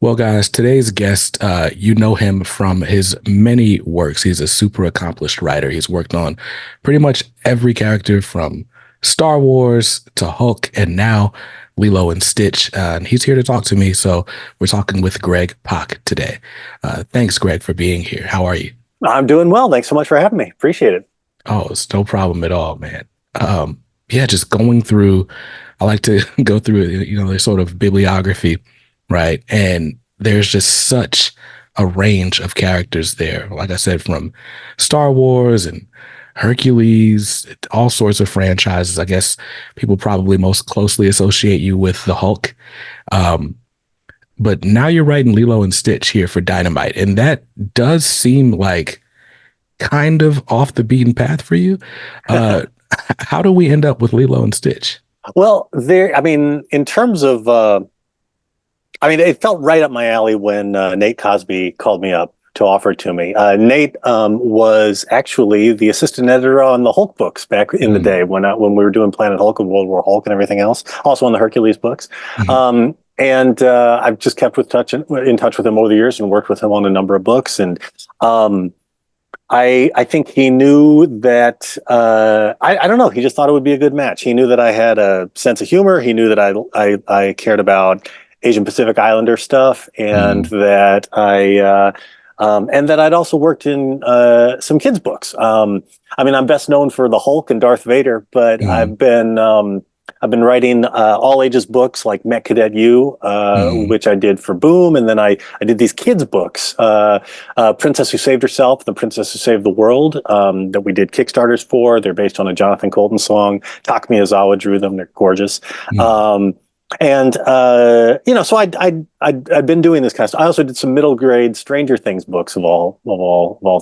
Well, guys, today's guest, you know him from his many works. He's a super accomplished writer. He's worked on pretty much every character from Star Wars to Hulk and now Lilo and Stitch. And he's here to talk to me. So we're talking with Greg PAK today. Thanks, Greg, for being here. How are you? I'm doing well. Thanks so much for having me. Appreciate it. Oh, it's no problem at all, man. Yeah, just going through, I like to go through, their sort of bibliography, right? And there's just such a range of characters there. Like I said, from Star Wars and Hercules, all sorts of franchises. I guess people probably most closely associate you with the Hulk. Um, but now you're writing Lilo and Stitch here for Dynamite. And that does seem like kind of off the beaten path for you. How do we end up with Lilo and Stitch? Well, in terms of, it felt right up my alley when Nate Cosby called me up to offer it to me. Nate was actually the assistant editor on the Hulk books back in the day when we were doing Planet Hulk and World War Hulk and everything else. Also on the Hercules books. And I've just kept in touch with him over the years and worked with him on a number of books. And I think he knew that I don't know. He just thought it would be a good match. He knew that I had a sense of humor. He knew that I cared about Asian Pacific Islander stuff, and that I'd also worked in some kids books. I'm best known for the Hulk and Darth Vader, but I've been writing all ages books like Met Cadet U, which I did for Boom, and then I did these kids books, Princess Who Saved Herself, The Princess Who Saved the World, that we did Kickstarters for. They're based on a Jonathan Coulton song. Taka Miyazawa drew them. They're gorgeous. So I'd been doing this kind of stuff. I also did some middle grade Stranger Things books of all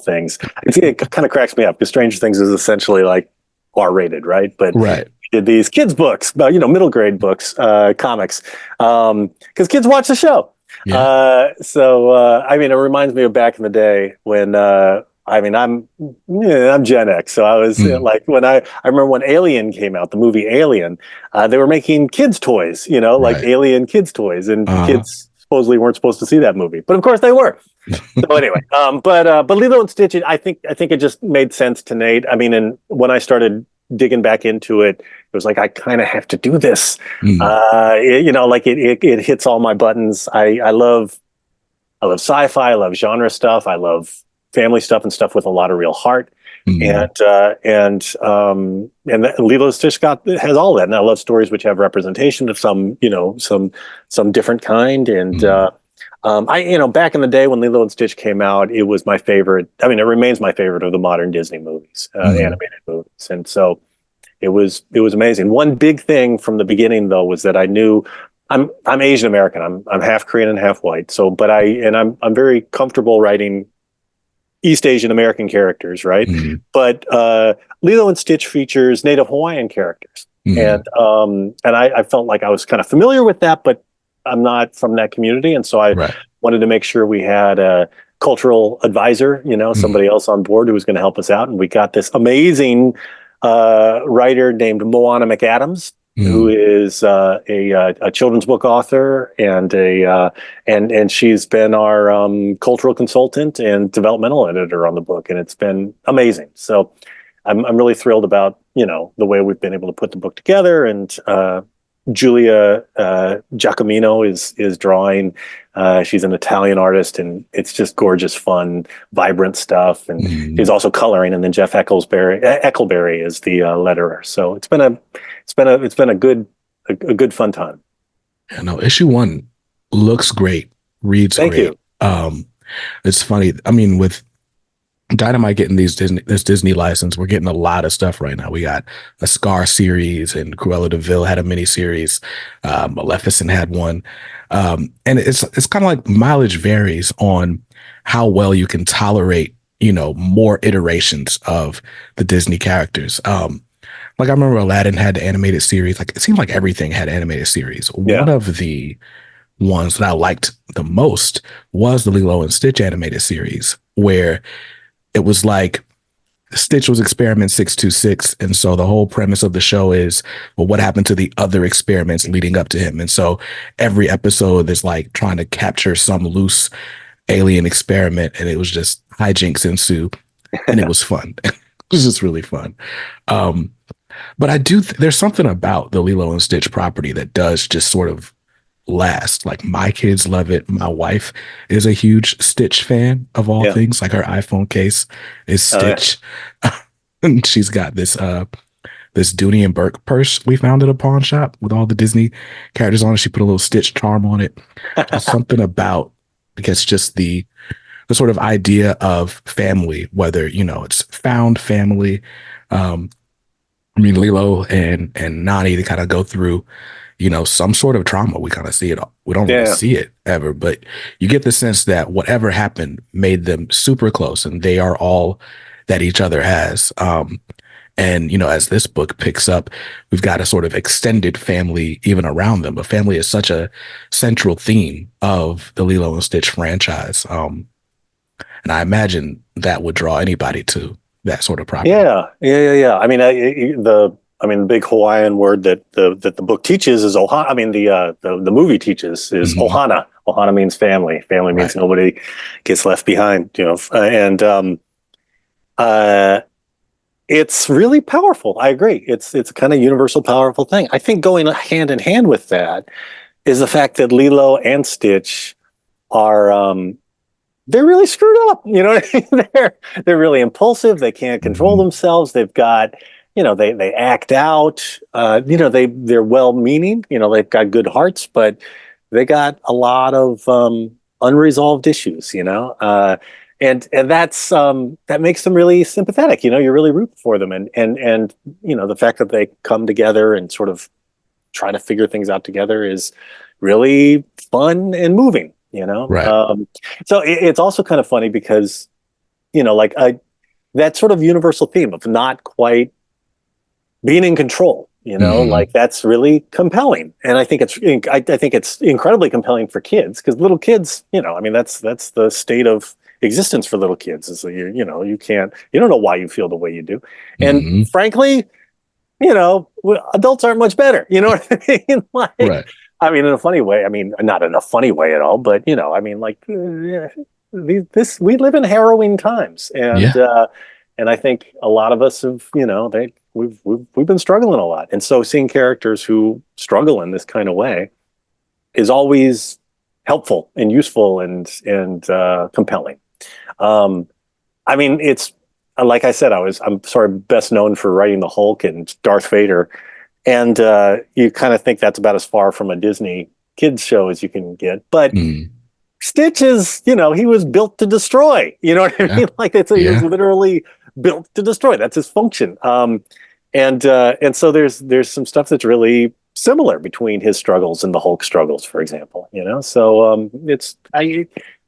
things. It kind of cracks me up because Stranger Things is essentially like R-rated, right? But Right. Did these kids books, middle grade books, comics, because kids watch the show. Yeah. It reminds me of back in the day when I'm Gen X, so I was like when I remember when Alien came out, the movie Alien, they were making kids toys, like Right. Alien kids toys, and kids supposedly weren't supposed to see that movie, but of course they were. So anyway, but Lilo and Stitch, I think it just made sense to Nate. And when I started digging back into it, it was like I kind of have to do this. It hits all my buttons. I love sci-fi. I love genre stuff. I love family stuff and stuff with a lot of real heart. And Lilo and Stitch has all that. And I love stories which have representation of some different kind. And back in the day when Lilo and Stitch came out, it was my favorite. It remains my favorite of the modern Disney movies, animated movies. And so it was amazing. One big thing from the beginning, though, was that I knew I'm Asian American. I'm half Korean and half white. So, I'm very comfortable writing East Asian American characters, right? But Lilo and Stitch features Native Hawaiian characters, and I felt like I was kind of familiar with that, but I'm not from that community, and so I wanted to make sure we had a cultural advisor, somebody else on board who was going to help us out, and we got this amazing writer named Moana McAdams, who is a children's book author and she's been our cultural consultant and developmental editor on the book, and it's been amazing. So I'm really thrilled about the way we've been able to put the book together, and Julia Giacomino is drawing. She's an Italian artist, and it's just gorgeous, fun, vibrant stuff. And she's also coloring. And then Jeff Eckelberry is the letterer. So it's been a good fun time. Yeah, no, issue 1 looks great, reads Thank great. you. It's funny. With Dynamite getting this Disney license, we're getting a lot of stuff right now. We got a Scar series, and Cruella de Vil had a mini series. Maleficent had one, and it's kind of like mileage varies on how well you can tolerate, more iterations of the Disney characters. Like I remember Aladdin had the animated series. Like it seemed like everything had animated series. Yeah. One of the ones that I liked the most was the Lilo and Stitch animated series, where it was like Stitch was experiment 626. And so the whole premise of the show is, well, what happened to the other experiments leading up to him? And so every episode is like trying to capture some loose alien experiment. And it was just hijinks ensue. And it was fun. It was just really fun. Um, but there's something about the Lilo and Stitch property that does just sort of last. Like my kids love it. My wife is a huge Stitch fan of all Yeah. things. Like her iPhone case is Yeah. Stitch. And she's got this Dooney and Burke purse we found at a pawn shop with all the Disney characters on it. She put a little Stitch charm on it. There's something about, I guess, just the sort of idea of family, whether, it's found family. I mean, Lilo and Nani, they kind of go through, some sort of trauma. We kind of see it. We don't really Yeah. see it ever, but you get the sense that whatever happened made them super close, and they are all that each other has. And as this book picks up, we've got a sort of extended family even around them. But family is such a central theme of the Lilo and Stitch franchise, and I imagine that would draw anybody to that sort of property. Yeah. I mean, the big Hawaiian word that the book teaches is ohana. I mean, the movie teaches is Mhm. ohana. Ohana means family. Family means Right. nobody gets left behind. And it's really powerful. I agree. It's a kind of universal, powerful thing. I think going hand in hand with that is the fact that Lilo and Stitch are they're really screwed up. You know what I mean? They're really impulsive. They can't control Mhm. themselves. They've got, they act out. They're well meaning. They've got good hearts, but they got a lot of unresolved issues. And that makes them really sympathetic. You're really rooting for them, and the fact that they come together and sort of try to figure things out together is really fun and moving. Right. So it's also kind of funny because like that sort of universal theme of not quite being in control. Mhm. Like that's really compelling, and I think it's incredibly compelling for kids because little kids, I mean that's the state of existence for little kids is that you don't know why you feel the way you do, and Mhm. frankly, adults aren't much better. You know what I mean? Like, Right. I mean, in a funny way. I mean, not in a funny way at all, but I mean, like we live in harrowing times, Yeah. and I think a lot of us have, we've been struggling a lot, and so seeing characters who struggle in this kind of way is always helpful and useful and compelling. Um, I mean, it's like I said, I'm sort of best known for writing the Hulk and Darth Vader, and you kind of think that's about as far from a Disney kids show as you can get. But Mhm. Stitch is, he was built to destroy. You know what I Yeah. mean? Like he was Yeah. literally built to destroy. That's his function. And so there's some stuff that's really similar between his struggles and the Hulk struggles, for example. So it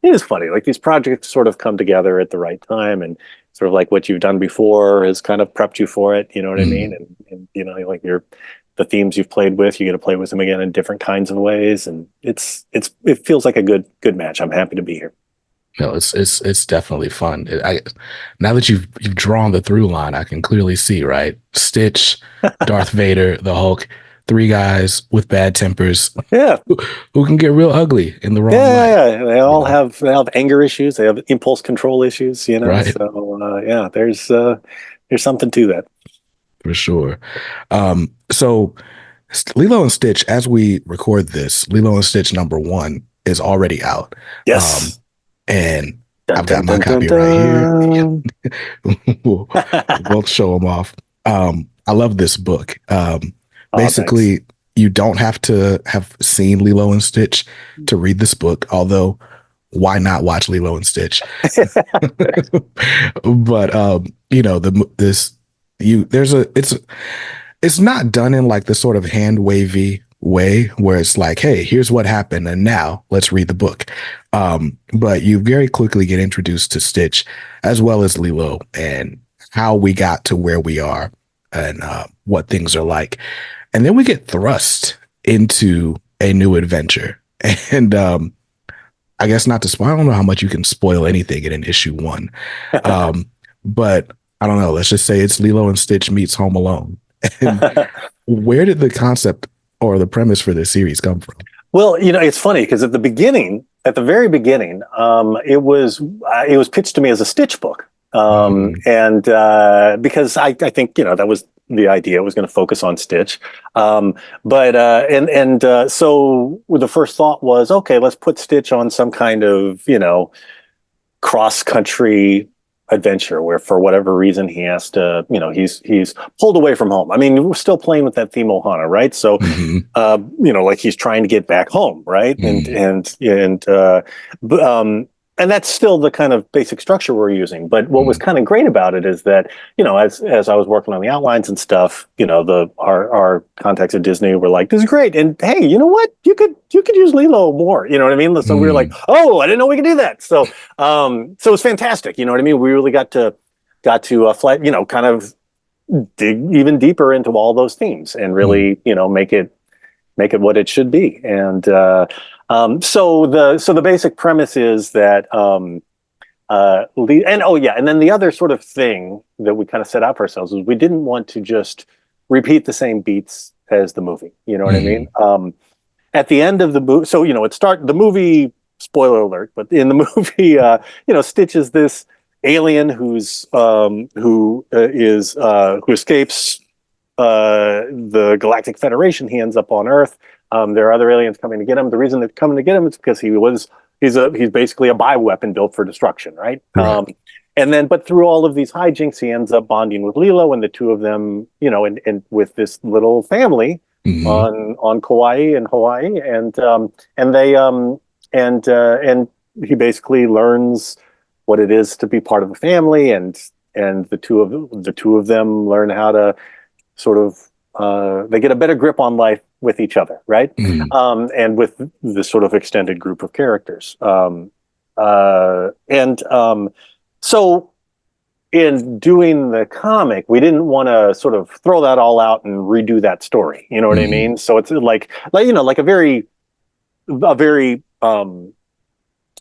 is funny. Like these projects sort of come together at the right time, and sort of like what you've done before has kind of prepped you for it. You know what I mean? Mhm. And like the themes you've played with, you get to play with them again in different kinds of ways, and it feels like a good match. I'm happy to be here. No, it's definitely fun. Now that you've drawn the through line, I can clearly see, right? Stitch, Darth Vader, the Hulk, three guys with bad tempers Yeah, who can get real ugly in the wrong light, yeah. you know? They have anger issues. They have impulse control issues. Right. So yeah, there's something to that. For sure. So Lilo and Stitch, as we record this, Lilo and Stitch #1 is already out. Um, Yes. and Dun, I've dun, got my dun, dun, copy right here. dun. we'll, we'll show them off. I love this book. Oh, thanks. Basically, you don't have to have seen Lilo and Stitch to read this book, although why not watch Lilo and Stitch? But the this you there's a it's not done in like the sort of hand wavy way where it's like, hey, here's what happened, and now let's read the book. But you very quickly get introduced to Stitch as well as Lilo and how we got to where we are and what things are like. And then we get thrust into a new adventure. And I guess not to spoil, I don't know how much you can spoil anything in an issue 1. But I don't know, let's just say it's Lilo and Stitch meets Home Alone. And where did the concept or the premise for this series come from? Well, it's funny because at the very beginning, it was pitched to me as a Stitch book, Mm, and because I think that was the idea. It was going to focus on Stitch, but so the first thought was, okay, let's put Stitch on some kind of cross country adventure where for whatever reason he has to he's pulled away from home. I mean, we're still playing with that theme Ohana, right? So mhm, like he's trying to get back home, right? and mhm, and and b- um and that's still the kind of basic structure we're using. But what was mhm, kind of great about it is that as I was working on the outlines and stuff, the our contacts at Disney were like, this is great, and hey, you know what, you could use Lilo more, you know what I mean? So we were like, mm, oh, I didn't know we could do that. So it was fantastic, you know what I mean? We really got to fly, kind of dig even deeper into all those themes and mm, really make it what it should be. And so the basic premise is that and oh yeah, and then the other sort of thing that we kind of set out for ourselves is we didn't want to just repeat the same beats as the movie. You know what I mean? mhm, At the end of the movie, so the movie. Spoiler alert! But in the movie, Stitch is this alien who escapes the Galactic Federation. He ends up on Earth. There are other aliens coming to get him. The reason they're coming to get him is because he's basically a bioweapon built for destruction, right? right. But through all of these hijinks, he ends up bonding with Lilo, and the two of them, and with this little family Mhm, on Kauai and Hawaii, and they and he basically learns what it is to be part of a family, and the two of them learn how to sort of they get a better grip on life with each other, right? mhm, And with this sort of extended group of characters. And so in doing the comic, we didn't want to sort of throw that all out and redo that story. You know what I mhm, mean? So it's like a very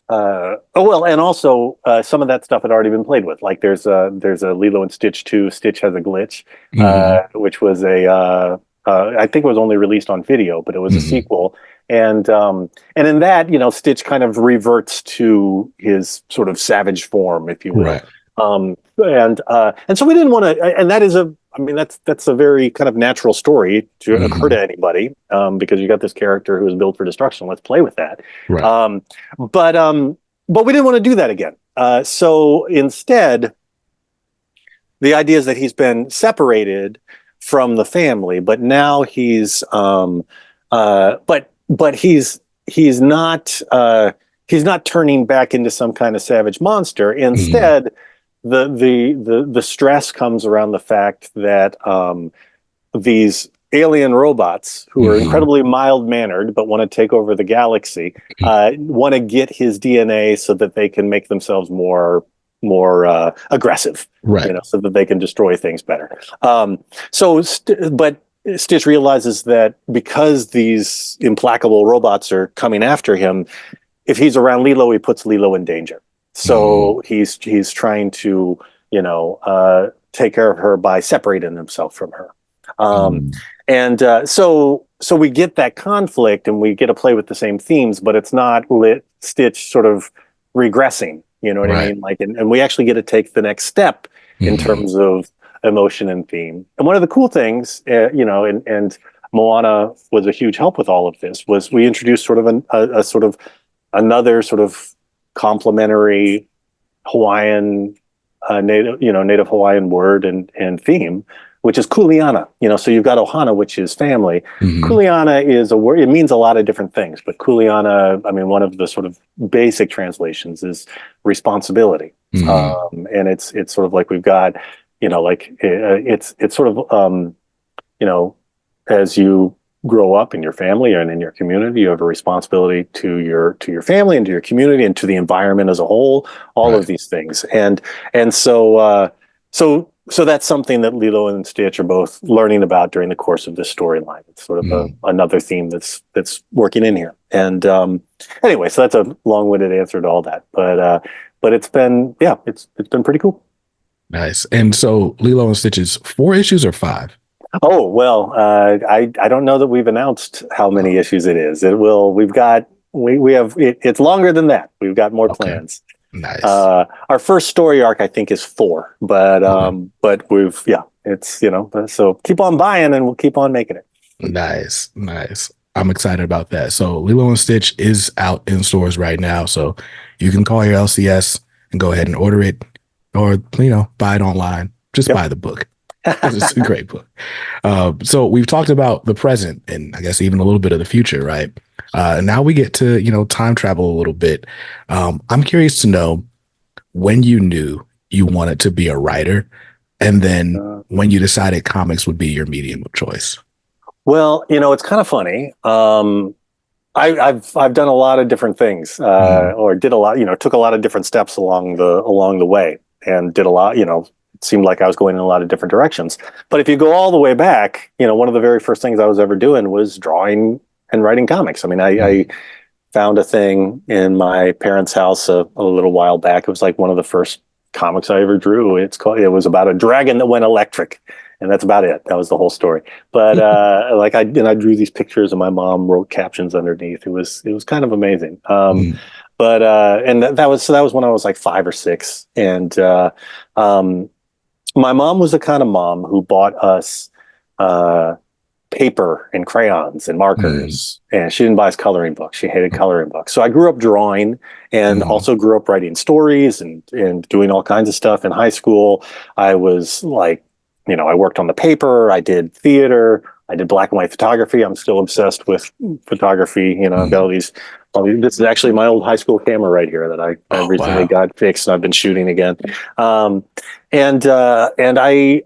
oh well, and also some of that stuff had already been played with. Like there's a Lilo and Stitch 2. Stitch has a glitch, mhm, which was I think it was only released on video, but it was a mhm, sequel. And in that, Stitch kind of reverts to his sort of savage form, if you will. right. And so we didn't want to, and that is I mean, that's a very kind of natural story to occur to Mhm, anybody, because you got this character who is built for destruction. Let's play with that. right. Um, but we didn't want to do that again. So instead, the idea is that he's been separated from the family, but now but he's not turning back into some kind of savage monster. Mhm, Instead, the stress comes around the fact that these alien robots who are mhm, incredibly mild mannered but want to take over the galaxy mhm, want to get his DNA so that they can make themselves more aggressive, right. so that they can destroy things better. But Stitch realizes that because these implacable robots are coming after him, if he's around Lilo, he puts Lilo in danger. Mhm, So he's trying to take care of her by separating himself from her. Um, mhm, and so we get that conflict, and we get to play with the same themes, but it's not lit Stitch sort of regressing. You know what I right. mean? Like, and we actually get to take the next step in Mhm, terms of emotion and theme. And one of the cool things, and Moana was a huge help with all of this, was we introduced sort of a sort of another sort of complementary Hawaiian native Hawaiian word and theme, which is kuleana. So you've got ohana, which is family. mhm, Kuleana is a word. It means a lot of different things, but kuleana, I mean, one of the sort of basic translations is responsibility. mhm, And it's sort of like we've got, like it's sort of you know, as you grow up in your family and in your community, you have a responsibility to your family and to your community and to the environment as a whole. All of right. these things, and so that's something that Lilo and Stitch are both learning about during the course of this storyline. It's sort of Mhm. another theme that's working in here. And anyway, so that's a long-winded answer to all that, but it's been, yeah, it's been pretty cool. Nice. And so Lilo and Stitch is 4 issues or five? Oh, well, I don't know that we've announced how many Oh, issues it is. It will, we've got, we have, it's longer than that. We've got more okay. plans. Nice. Our first story arc, I think, is 4, Okay. but yeah, it's, so keep on buying and we'll keep on making it. Nice. Nice. I'm excited about that. So Lilo and Stitch is out in stores right now. So you can call your LCS and go ahead and order it or, buy it online. Just Yep. buy the book. It's a great book. So we've talked about the present and I guess even a little bit of the future, right? Now we get to, time travel a little bit. I'm curious to know when you knew you wanted to be a writer and then Uh, when you decided comics would be your medium of choice. well, it's kind of funny. I've done a lot of different things, Mm, or did a lot, took a lot of different steps along the way, and did a lot. It seemed like I was going in a lot of different directions. But if you go all the way back, one of the very first things I was ever doing was drawing and writing comics. I mean, I mm, found a thing in my parents' house a little while back. It was like one of the first comics I ever drew. It was about a dragon that went electric, and that's about it. That was the whole story. But like I drew these pictures, and my mom wrote captions underneath. It was kind of amazing. mm, But and that was when I was like 5 or 6, and um, my mom was the kind of mom who bought us uh, paper and crayons and mm, markers. And she didn't buy us coloring books. She hated coloring books. So I grew up drawing and mm, also grew up writing stories and doing all kinds of stuff. In high school, I was like, I worked on the paper, I did theater, I did black and white photography. I'm still obsessed with photography. I've got mm. this is actually my old high school camera right here that I Oh, recently wow. got fixed and I've been shooting again. Um, and I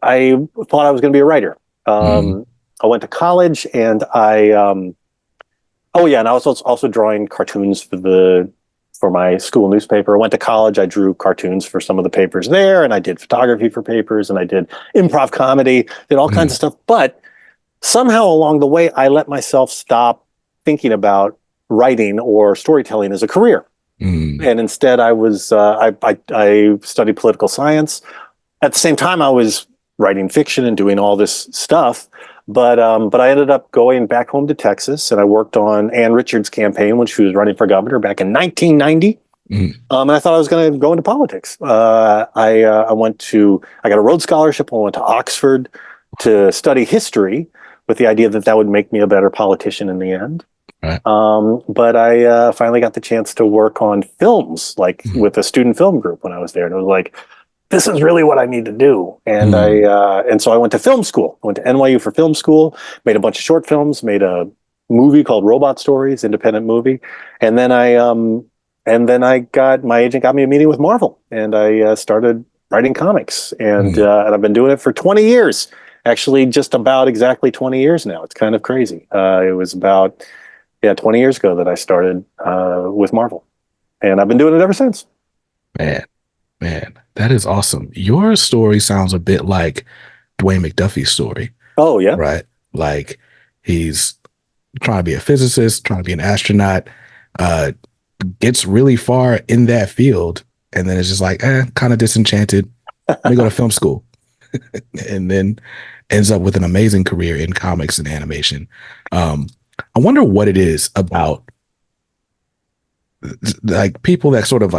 thought I was going to be a writer. Mm, I went to college and oh yeah, and I was also drawing cartoons for my school newspaper. I went to college, I drew cartoons for some of the papers there, and I did photography for papers, and I did improv comedy, did all kinds of mm, stuff. But somehow along the way, I let myself stop thinking about writing or storytelling as a career. mm, And instead, I studied political science. At the same time, I was writing fiction and doing all this stuff. But I ended up going back home to Texas, and I worked on Ann Richards' campaign when she was running for governor back in 1990. mm, And I thought I was going to go into politics. I got a Rhodes Scholarship. I went to Oxford to study history with the idea that that would make me a better politician in the end. right. But I finally got the chance to work on films, like Mm, with a student film group when I was there, and it was like, this is really what I need to do. mm, And so I went to film school. I went to NYU for film school, made a bunch of short films, made a movie called Robot Stories, independent movie, and then I got my agent got me a meeting with Marvel, and I started writing comics, mm. and I've been doing it for 20 years. Actually, just about exactly 20 years now. It's kind of crazy. It was about 20 years ago that I started with Marvel, and I've been doing it ever since. Man, man, that is awesome. Your story sounds a bit like Dwayne McDuffie's story, Oh yeah. right? Like he's trying to be a physicist, trying to be an astronaut, uh, gets really far in that field, and then it's just like, kind of disenchanted. Let me go to film school, and then ends up with an amazing career in comics and animation. Um, I wonder what it is about like people that sort of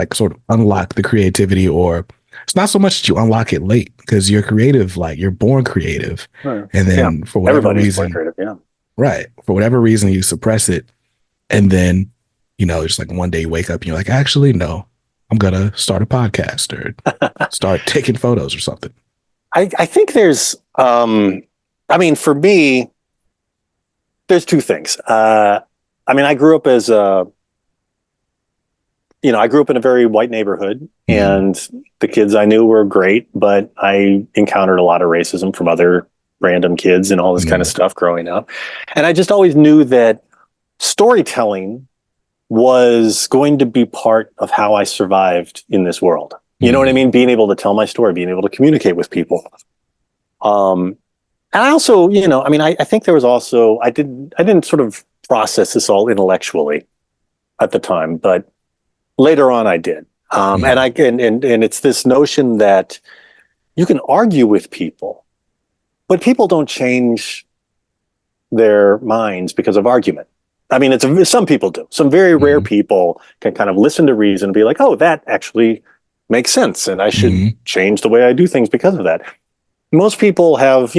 unlock the creativity, or it's not so much that you unlock it late because you're creative, like you're born creative, and Yeah. then for whatever Everybody's born reason, creative. Yeah. right, for whatever reason you suppress it, and then just like one day you wake up and you're like, actually, no, I'm gonna start a podcast or start taking photos or something. I think I mean, for me, there's two things. I mean, I grew up in a very white neighborhood, Mm, and the kids I knew were great, but I encountered a lot of racism from other random kids and all this kind of mm, stuff growing up. And I just always knew that storytelling was going to be part of how I survived in this world. You know what I mm, mean? Being able to tell my story, being able to communicate with people. Um, and I also, I mean, I think there was also I didn't sort of process this all intellectually at the time, but later on I did. And mm, I and it's this notion that you can argue with people, but people don't change their minds because of argument. I mean, some people do. Some very rare Mm-hmm. people can kind of listen to reason and be like, oh, that actually makes sense, and I should Mm-hmm. change the way I do things because of that. Most people have,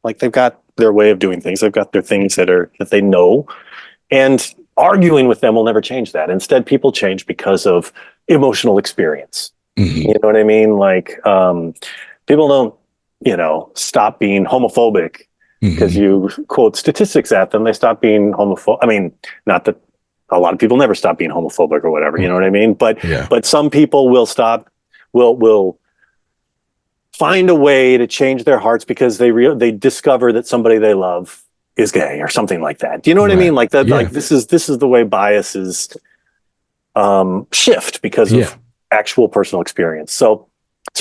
like they've got their way of doing things. They've got their things that they know, and arguing with them will never change that. Instead, people change because of emotional experience. Mm-hmm. You know what I mean? Like, people don't, stop being homophobic because Mm-hmm. you quote statistics at them. They stop being homophobic. I mean, not that a lot of people never stop being homophobic or whatever. You know what I mean? But Yeah. but some people will stop. Will find a way to change their hearts because they discover that somebody they love is gay or something like that. Do you know what I Right. mean? Like that. Yeah. Like this is the way biases shift because Yeah. of actual personal experience. So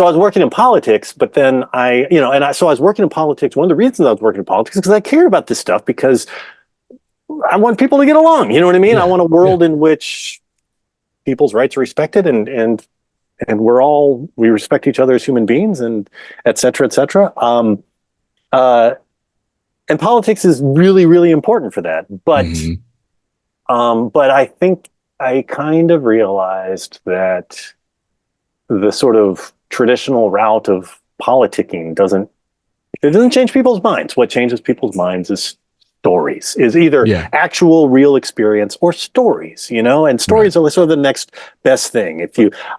I was working in politics, but then so I was working in politics. One of the reasons I was working in politics is because I cared about this stuff because I want people to get along. You know what I mean? I Yeah. want a Yeah. world in which people's rights are respected and we respect each other as human beings and et cetera, et cetera. Uh, and politics is really, really important for that. Mm-hmm. But I think I kind of realized that the sort of traditional route of politicking doesn't change people's minds. What changes people's minds is either Yeah. actual real experience or stories, and Right. stories are sort of the next best thing.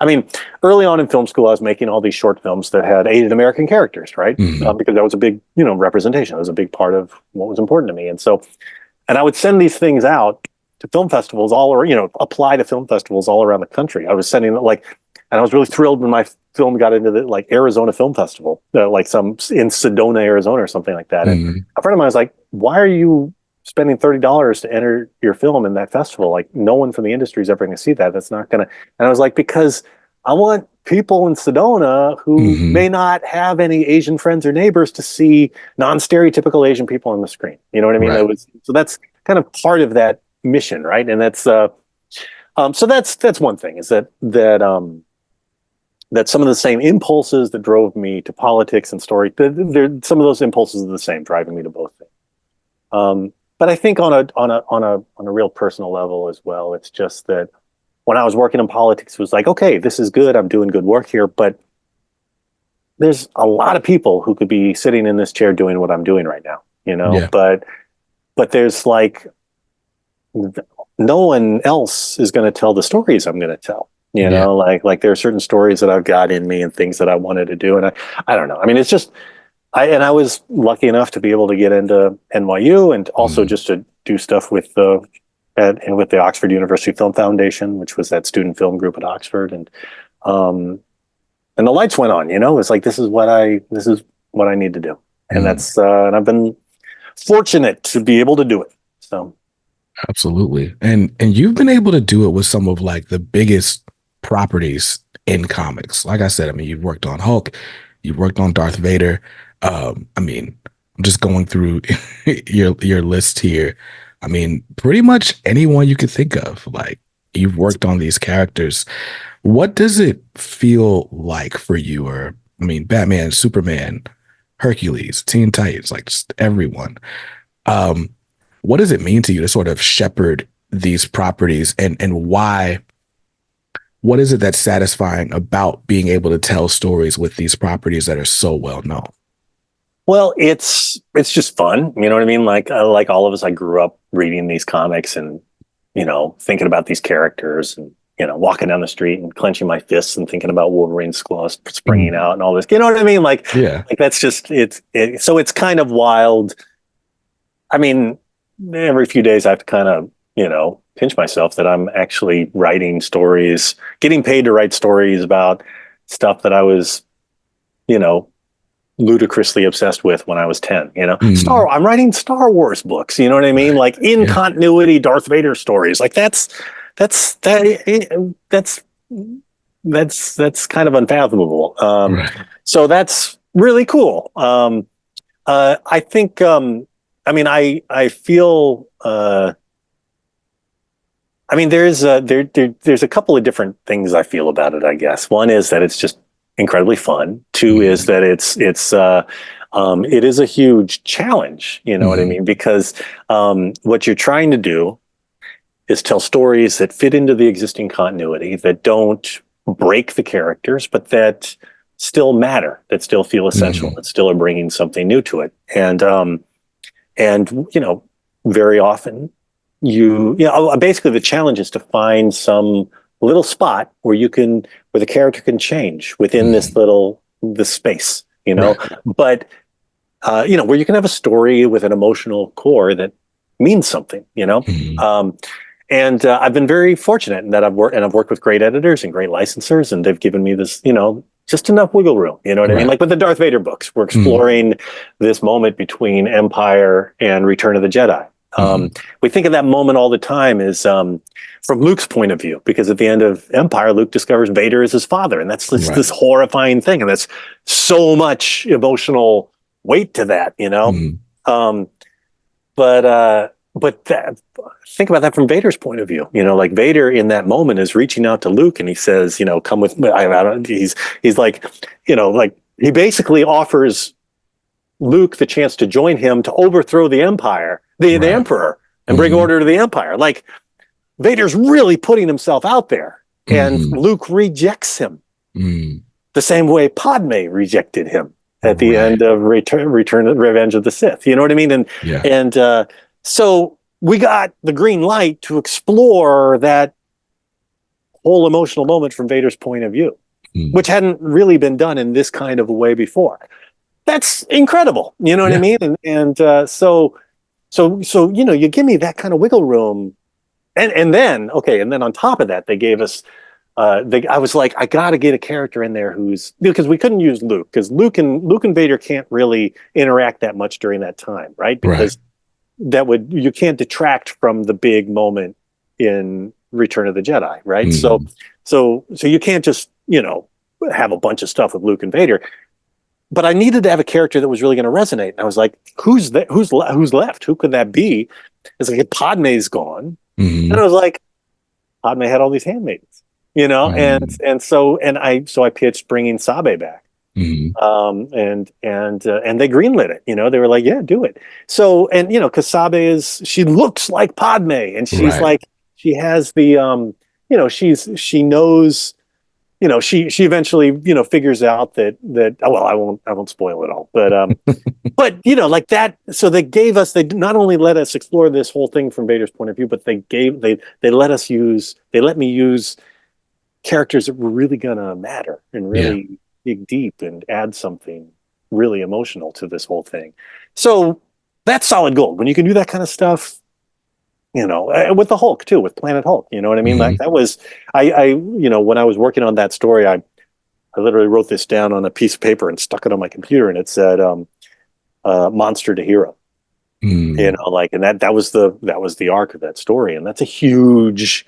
I mean, early on in film school, I was making all these short films that had Asian American characters, right? Mm-hmm. Because that was a big, representation. It was a big part of what was important to me. And I would send these things out to film festivals all around, apply to film festivals all around the country. I was sending and I was really thrilled when my film got into the Arizona Film Festival, some in Sedona, Arizona, or something like that. And Mm-hmm. a friend of mine was like, "Why are you spending $30 to enter your film in that festival? Like, no one from the industry is ever going to see that. That's not going to." And I was like, "Because I want people in Sedona who Mm-hmm. may not have any Asian friends or neighbors to see non-stereotypical Asian people on the screen." You know what I mean? Right. So that's kind of part of that mission, right? And that's so that's one thing is that some of the same impulses that drove me to politics and story, some of those impulses are the same, driving me to both things. But I think on a real personal level as well, it's just that when I was working in politics, it was like, okay, this is good. I'm doing good work here, but there's a lot of people who could be sitting in this chair doing what I'm doing right now, Yeah. but there's like no one else is going to tell the stories I'm going to tell. Yeah. Like there are certain stories that I've got in me and things that I wanted to do, and I don't know. I mean, it's just I was lucky enough to be able to get into NYU and also Mm-hmm. just to do stuff with with the Oxford University Film Foundation, which was that student film group at Oxford, um, and the lights went on. It's like this is what I need to do, and Mm-hmm. and I've been fortunate to be able to do it. So. Absolutely. And you've been able to do it with some of like the biggest properties in comics. Like I said, I mean, you've worked on Hulk, you've worked on Darth Vader. I mean, I'm just going through your list here. I mean, pretty much anyone you could think of. Like you've worked on these characters. What does it feel like for you? Or I mean, Batman, Superman, Hercules, Teen Titans, like just everyone. Um, what does it mean to you to sort of shepherd these properties and why? What is it that's satisfying about being able to tell stories with these properties that are so well known? Well, it's just fun. You know what I mean? Like all of us, I grew up reading these comics and thinking about these characters and walking down the street and clenching my fists and thinking about Wolverine's claws springing out and all this. You know what I mean? Yeah. Like that's just so it's kind of wild. I mean, every few days I have to kind of pinch myself that I'm actually writing stories, getting paid to write stories about stuff that I was ludicrously obsessed with when I was 10, Mm, I'm writing Star Wars books, you know what I mean? right. Like in Yeah. continuity Darth Vader stories. Like that's kind of unfathomable. Right. So that's really cool. I think, I mean, I feel, I mean, there's a couple of different things I feel about it, I guess. One is that incredibly fun. Two is that it is a huge challenge. You know what I mean? Because what you're trying to do is tell stories that fit into the existing continuity, that don't break the characters, but that still matter, that still feel essential, that still are bringing something new to it. And very often basically the challenge is to find some little spot where the character can change within this space, Right. but where you can have a story with an emotional core that means something, and I've been very fortunate in that I've worked with great editors and great licensors, and they've given me this, just enough wiggle room. You know what I mean? Right. Like with the Darth Vader books, we're exploring this moment between Empire and Return of the Jedi. We think of that moment all the time as from Luke's point of view, because at the end of Empire, Luke discovers Vader is his father, and that's this horrifying thing, and that's so much emotional weight to that, but think about that from Vader's point of view. Like Vader in that moment is reaching out to Luke, and he says, "Come with me." I don't. He's like, like he basically offers Luke the chance to join him to overthrow the Empire, the Emperor, and bring order to the Empire. Like Vader's really putting himself out there, and Luke rejects him the same way Padme rejected him at the end of Return of Revenge of the Sith. You know what I mean? And so we got the green light to explore that whole emotional moment from Vader's point of view, which hadn't really been done in this kind of a way before. That's incredible. You know what I mean? And so you give me that kind of wiggle room, and then on top of that, they gave us. I was like, I got to get a character in there because we couldn't use Luke, because Luke and Vader can't really interact that much during that time, right? Because you can't detract from the big moment in Return of the Jedi, right? So you can't just have a bunch of stuff with Luke and Vader. But I needed to have a character that was really going to resonate. And I was like, who's left? Who could that be? It's like, Padme's gone. And I was like, Padme had all these handmaidens, and so I pitched bringing Sabe back. And they greenlit it. They were like, yeah, do it. So, and because Sabe she looks like Padme, and she's like, she has the she knows, she eventually figures out that well, I won't spoil it all, but but like that. So they not only let us explore this whole thing from Vader's point of view, but they let me use characters that were really gonna matter and really dig deep and add something really emotional to this whole thing. So that's solid gold when you can do that kind of stuff. With the Hulk too, with Planet Hulk. You know what I mean? Like that was I when I was working on that story, I literally wrote this down on a piece of paper and stuck it on my computer, and it said monster to hero. And that was the arc of that story, and that's a huge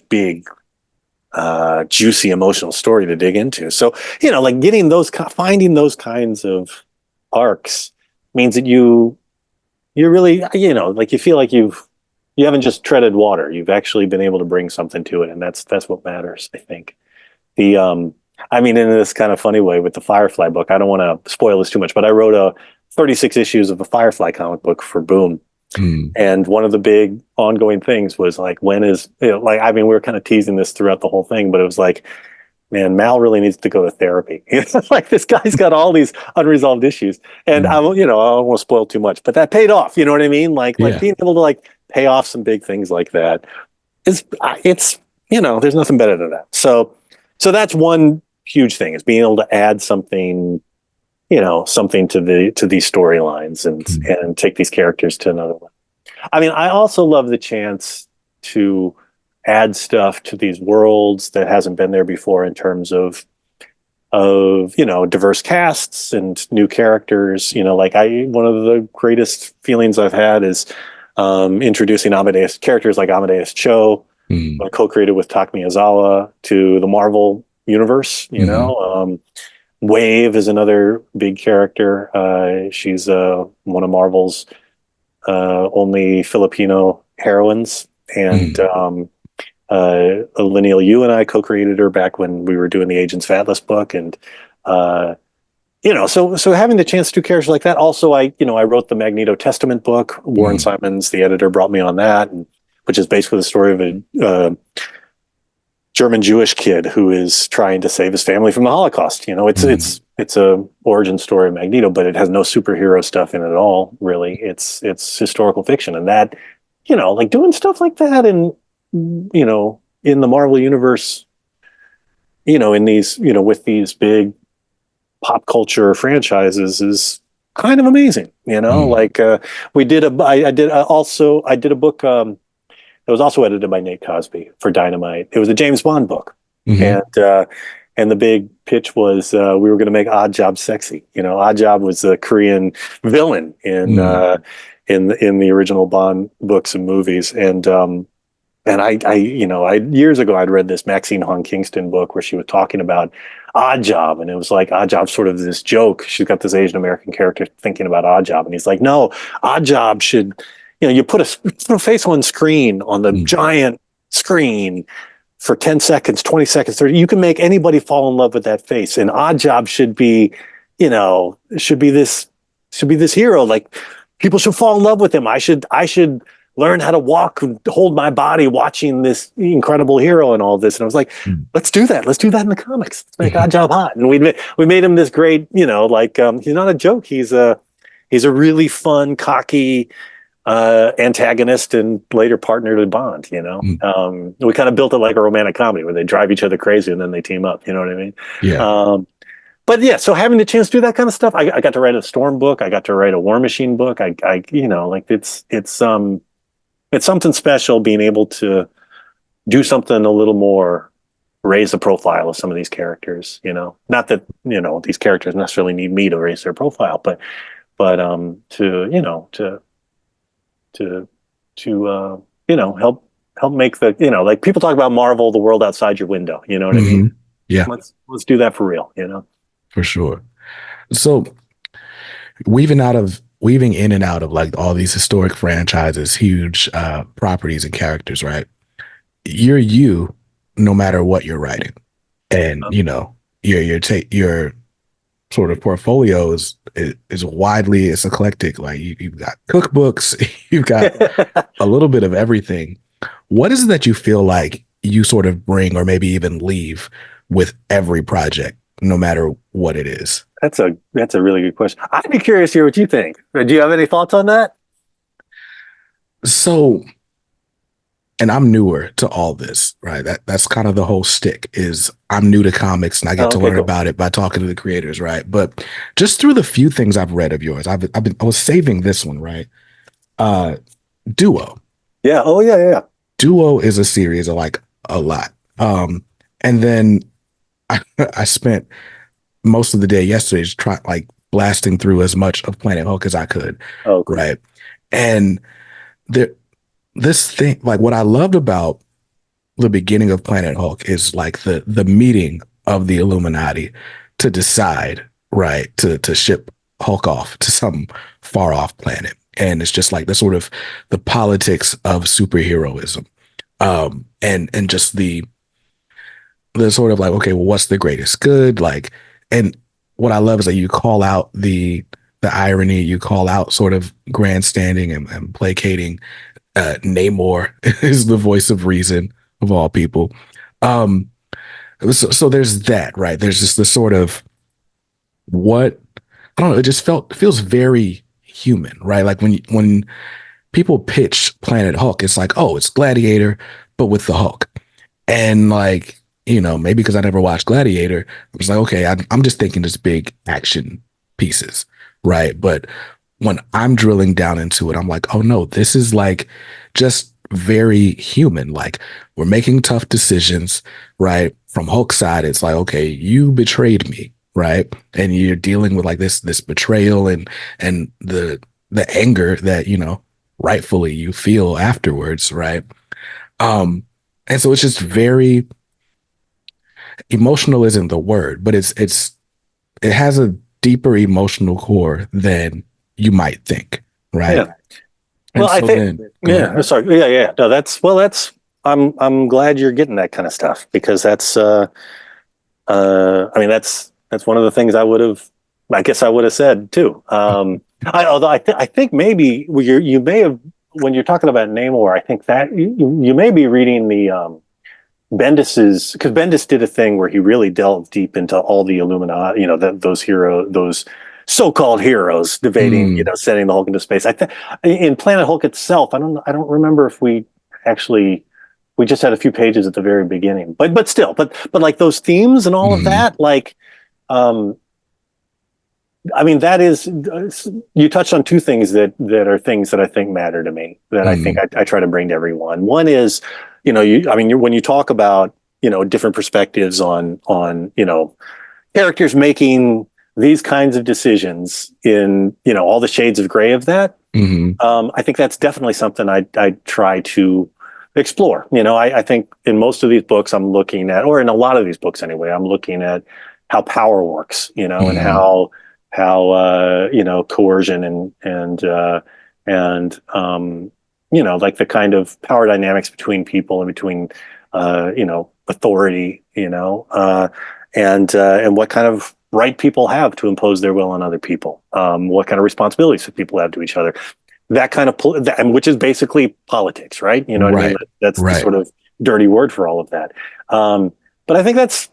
big juicy emotional story to dig into. So like finding those kinds of arcs means that you really like you feel like you haven't just treaded water, you've actually been able to bring something to it, and that's what matters, I think. I mean, in this kind of funny way with the Firefly book, I don't want to spoil this too much, but I wrote 36 issues of a Firefly comic book for Boom. And one of the big ongoing things was like, when is we were kind of teasing this throughout the whole thing, but it was like, man, Mal really needs to go to therapy. Like this guy's got all these unresolved issues, and I don't want to spoil too much, but that paid off. You know what I mean? Like being able to pay off some big things like that it's there's nothing better than that. So that's one huge thing, is being able to add something, something to these storylines and take these characters to another level. I mean, I also love the chance to add stuff to these worlds that hasn't been there before, in terms of diverse casts and new characters. One of the greatest feelings I've had is introducing characters like Amadeus Cho, co-created with Taka Miyazawa, to the Marvel universe. Wave is another big character. She's one of Marvel's only Filipino heroines, and Lineal, you and I co-created her back when we were doing the Agents of Atlas book, and uh, so having the chance to do characters like that. Also, I wrote the Magneto Testament book. Warren Mm, Simons, the editor, brought me on that, which is basically the story of a German Jewish kid who is trying to save his family from the Holocaust. It's mm, it's a origin story of Magneto, but it has no superhero stuff in it at all. Really, it's historical fiction, and that like doing stuff like that, and in the Marvel universe, in these with these big pop culture franchises is kind of amazing. mm, Like we did a I did a book. It was also edited by Nate Cosby for Dynamite. It was a James Bond book, mm, and the big pitch was we were going to make Odd Job sexy. Odd Job was a Korean villain mm, in the original Bond books and movies, and I years ago I'd read this Maxine Hong Kingston book where she was talking about Odd Job, and it was like Odd Job sort of this joke. She's got this Asian American character thinking about Odd Job, and he's like, no, Odd Job should, you put a face on screen on the mm, giant screen for 10 seconds, 20 seconds, 30. You can make anybody fall in love with that face, and Odd Job should be, should be this hero. Like people should fall in love with him. I should learn how to walk and hold my body watching this incredible hero and all of this. And I was like, mm, let's do that. Let's do that in the comics. Let's make mhm, Odd Job hot. And we made him this great, like he's not a joke. He's a really fun, cocky antagonist and later partner to Bond. mm. We kind of built it like a romantic comedy where they drive each other crazy and then they team up. You know what I mean? Yeah. But yeah, so having the chance to do that kind of stuff, I got to write a Storm book. I got to write a War Machine book. Like it's something special being able to do something a little more, raise the profile of some of these characters. Not that these characters necessarily need me to raise their profile, but to to help make the like people talk about Marvel, the world outside your window. You know what I mean? Hmm. Yeah, Let's do that for real. for sure. So weaving in and out of like all these historic franchises, huge properties and characters, right? You're you, no matter what you're writing, and your sort of portfolio is widely, it's eclectic. Like you've got cookbooks, you've got a little bit of everything. What is it that you feel like you sort of bring or maybe even leave with every project, no matter what it is? That's a really good question. I'd be curious to hear what you think. Do you have any thoughts on that? So, and I'm newer to all this, right? That's kind of the whole stick is I'm new to comics and I get Oh, to okay, learn cool. about it by talking to the creators, right? But just through the few things I've read of yours, I was saving this one, right? Uh, Duo. Yeah. Oh, yeah, yeah, yeah. Duo is a series I like a lot. And then I spent most of the day yesterday just trying like blasting through as much of Planet Hulk as I could, Oh, cool. right? And there, this thing, like what I loved about the beginning of Planet Hulk is like the meeting of the Illuminati to decide, right, to ship Hulk off to some far off planet. And it's just like the sort of the politics of superheroism. And just the sort of like, okay, well, what's the greatest good? Like, and what I love is that you call out the irony, you call out sort of grandstanding and placating. Namor is the voice of reason of all people. Um, so there's that, right? There's just the sort of what I don't know. It just feels very human, right? Like when people pitch Planet Hulk, it's like, oh, it's Gladiator, but with the Hulk. And like, maybe because I never watched Gladiator, I was like, okay, I'm just thinking just big action pieces, right? But when I'm drilling down into it, I'm like, oh no, this is like just very human. Like we're making tough decisions, right? From Hulk's side, it's like, okay, you betrayed me, right? And you're dealing with like this betrayal and the anger that, rightfully you feel afterwards, right? Um, and so it's just very emotional isn't the word, but it has a deeper emotional core than you might think, right? Yeah. Well, And I so think, then go ahead. yeah. Sorry. Yeah, yeah. No, that's I'm glad you're getting that kind of stuff, because that's I mean, that's one of the things I guess I would have said too. Although I think maybe you may have, when you're talking about Namor, I think that you may be reading the Bendis's, because Bendis did a thing where he really delved deep into all the Illuminati, those so-called heroes debating, Mm, sending the Hulk into space. I think in Planet Hulk itself, I don't remember if actually we just had a few pages at the very beginning, but still, but like those themes and all of mm, that, like, um, I mean, that is, you touched on two things that are things that I think matter to me, that I think mm, I try to bring to everyone. One is, when you talk about, different perspectives on, characters making these kinds of decisions in, all the shades of gray of that. mm, I think that's definitely something I try to explore. I think in most of these books I'm looking at, or in a lot of these books anyway, I'm looking at how power works, and mm, how coercion and like the kind of power dynamics between people and between authority, and what kind of right people have to impose their will on other people, what kind of responsibilities that people have to each other, that kind of which is basically politics, right? You know what I mean? right, That's the right, sort of dirty word for all of that. But I think that's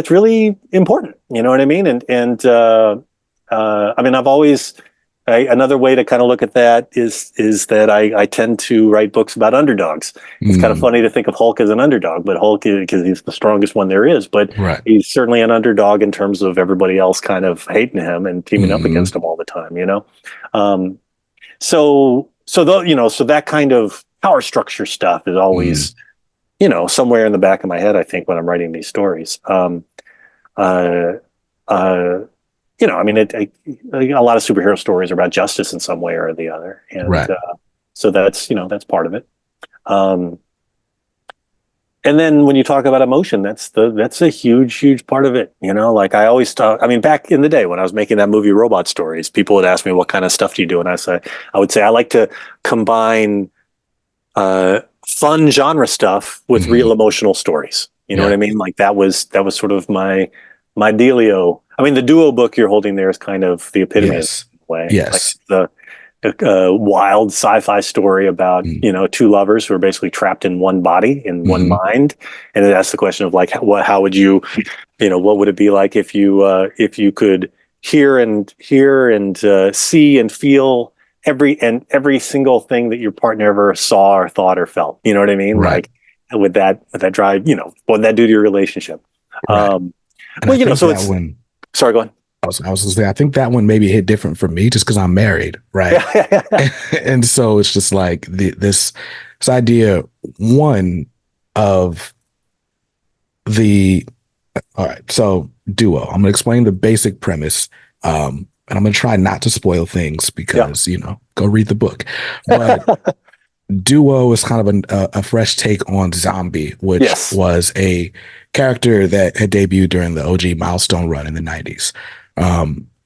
really important. You know what I mean? I mean, I've always another way to kind of look at that is that I tend to write books about underdogs. It's kind of mm, funny to think of Hulk as an underdog, but Hulk, because he's the strongest one there is, but right, he's certainly an underdog in terms of everybody else kind of hating him and teaming up mm, against him all the time. Um, so that kind of power structure stuff is mm, always, somewhere in the back of my head, I think, when I'm writing these stories. Uh, uh, I mean, a lot of superhero stories are about justice in some way or the other, and right, so that's part of it. Um, and then when you talk about emotion, that's a huge part of it. Like I always talk. I mean, back in the day when I was making that movie Robot Stories, people would ask me, "What kind of stuff do you do?" And I would say I like to combine fun genre stuff with mm, real emotional stories. You know what yeah, I mean? Like that was sort of my dealio. I mean, the duo book you're holding there is kind of the epitome of yes, the way. Like yes, the wild sci-fi story about mm, two lovers who are basically trapped in one body, in one mm, mind, and it asks the question of like how would you, what would it be like if you could hear and see and feel every single thing that your partner ever saw or thought or felt. You know what I mean? right, Like would that drive, what would that do to your relationship? right. Um, And I well, think so that it's, one, sorry, go on. I was gonna say, I think that one maybe hit different for me just because I'm married, right? Yeah. And so it's just like this idea, one of the all right, so duo. I'm gonna explain the basic premise. And I'm gonna try not to spoil things Yeah. because, go read the book. But Duo is kind of a fresh take on Zombie, which Yes. was a character that had debuted during the OG Milestone run in the 90s,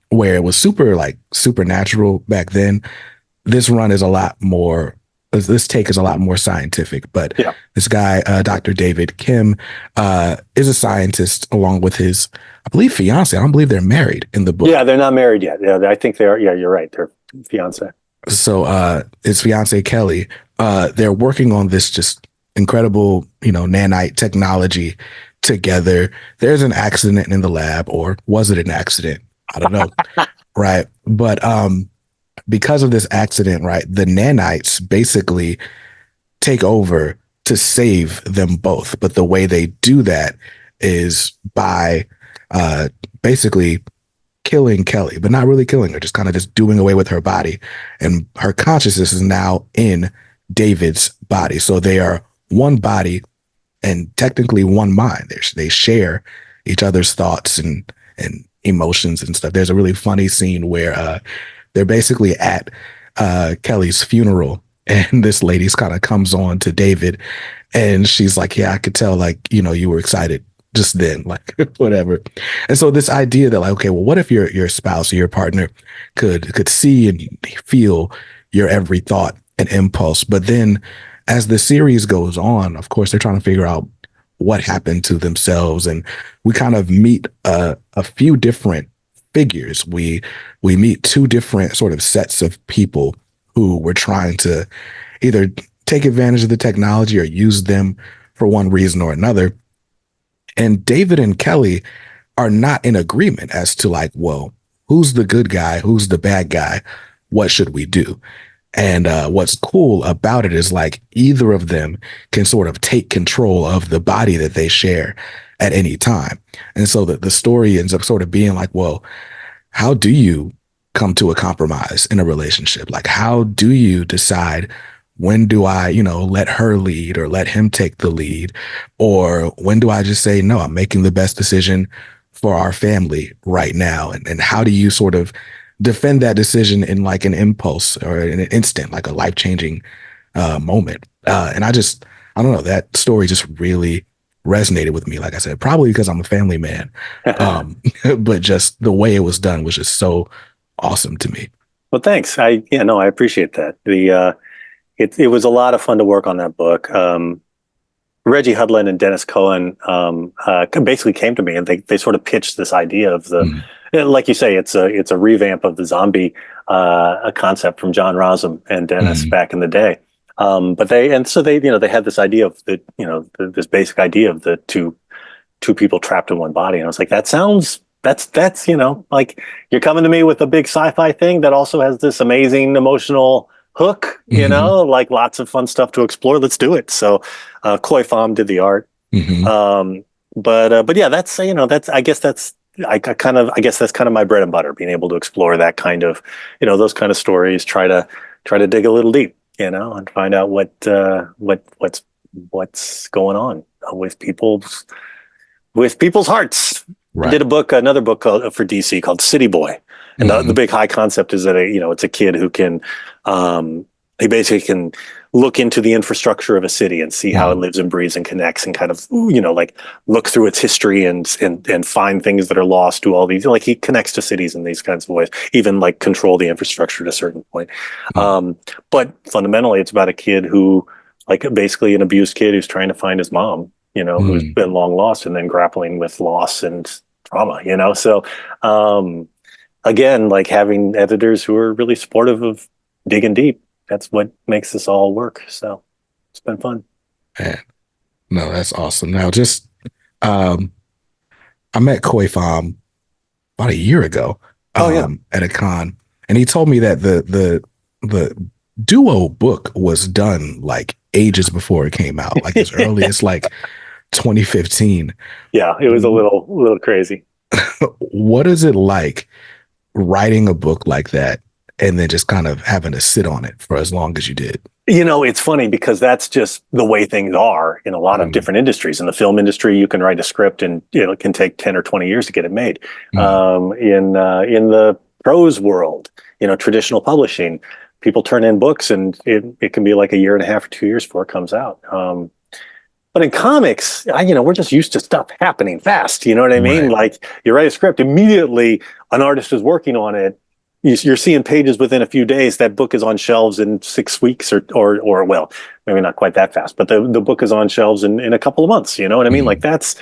where it was super like supernatural back then. This run is a lot more. This take is a lot more scientific, but Yeah. this guy, Dr. David Kim, is a scientist along with his, I believe, fiance. I don't believe they're married in the Yeah, book. they're not married yet. Yeah, I think they are. Yeah, you're right. They're fiance. So his fiance Kelly, they're working on this just incredible, nanite technology together. There's an accident in the lab, or was it an accident? I don't know. Right. But because of this accident, right, the nanites basically take over to save them both. But the way they do that is by basically killing Kelly, but not really killing her, just kind of just doing away with her body. And her consciousness is now in David's body. So they are one body and technically one mind. They share each other's thoughts and emotions and stuff. There's a really funny scene where they're basically at Kelly's funeral, and this lady's kind of comes on to David, and she's like, "Yeah, I could tell, like, you were excited just then, like whatever." And so this idea that, like, okay, well, what if your spouse or your partner could see and feel your every thought and impulse, but then as the series goes on, of course, they're trying to figure out what happened to themselves, and we kind of meet a few different figures. We meet two different sort of sets of people who were trying to either take advantage of the technology or use them for one reason or another. And David and Kelly are not in agreement as to like, well, who's the good guy? Who's the bad guy? What should we do? And what's cool about it is like either of them can sort of take control of the body that they share at any time. And so the story ends up sort of being like, well, how do you come to a compromise in a relationship? Like, how do you decide when do I, let her lead or let him take the lead? Or when do I just say, no, I'm making the best decision for our family right now? And how do you sort of defend that decision in like an impulse or in an instant, like a life-changing moment? And I don't know, that story just really resonated with me. Like I said, probably because I'm a family man. But just the way it was done was just so awesome to me. Well, thanks. I appreciate that. It was a lot of fun to work on that book. Reggie Hudlin and Dennis Cohen basically came to me, and they sort of pitched this idea of like you say, it's a revamp of the zombie a concept from John Rossum and Dennis back in the day. But they had this idea of this basic idea of the two people trapped in one body, and I was like, that's like you're coming to me with a big sci-fi thing that also has this amazing emotional hook, like lots of fun stuff to explore. Let's do it. So Koi Pham did the art. But yeah, I guess that's kind of my bread and butter, being able to explore that kind of, those kind of stories, try to dig a little deep, and find out what's going on with people's hearts. Right. I did another book for DC called City Boy. And the big high concept is that it's a kid who can, he basically can look into the infrastructure of a city and see how it lives and breathes and connects, and kind of, like look through its history and find things that are lost. Do all these, like he connects to cities in these kinds of ways, even like control the infrastructure to a certain point. But fundamentally, it's about a kid who, like basically an abused kid who's trying to find his mom, who's been long lost, and then grappling with loss and trauma, So, again, like having editors who are really supportive of digging deep, that's what makes this all work. So it's been fun. Man, no, that's awesome. Now, just I met Koi Pham about a year ago at a con, and he told me that the duo book was done like ages before it came out, like as early as like 2015. Yeah, it was a little crazy. What is it like writing a book like that and then just kind of having to sit on it for as long as you did? It's funny because that's just the way things are in a lot of different industries. In the film industry, you can write a script and it can take 10 or 20 years to get it made. In the prose world, traditional publishing, people turn in books and it can be like a year and a half or 2 years before it comes out. But in comics, we're just used to stuff happening fast. You know what I mean? Right. Like you write a script, immediately an artist is working on it. You're seeing pages within a few days. That book is on shelves in 6 weeks or well, maybe not quite that fast, but the book is on shelves in a couple of months. You know what I mean? Like that's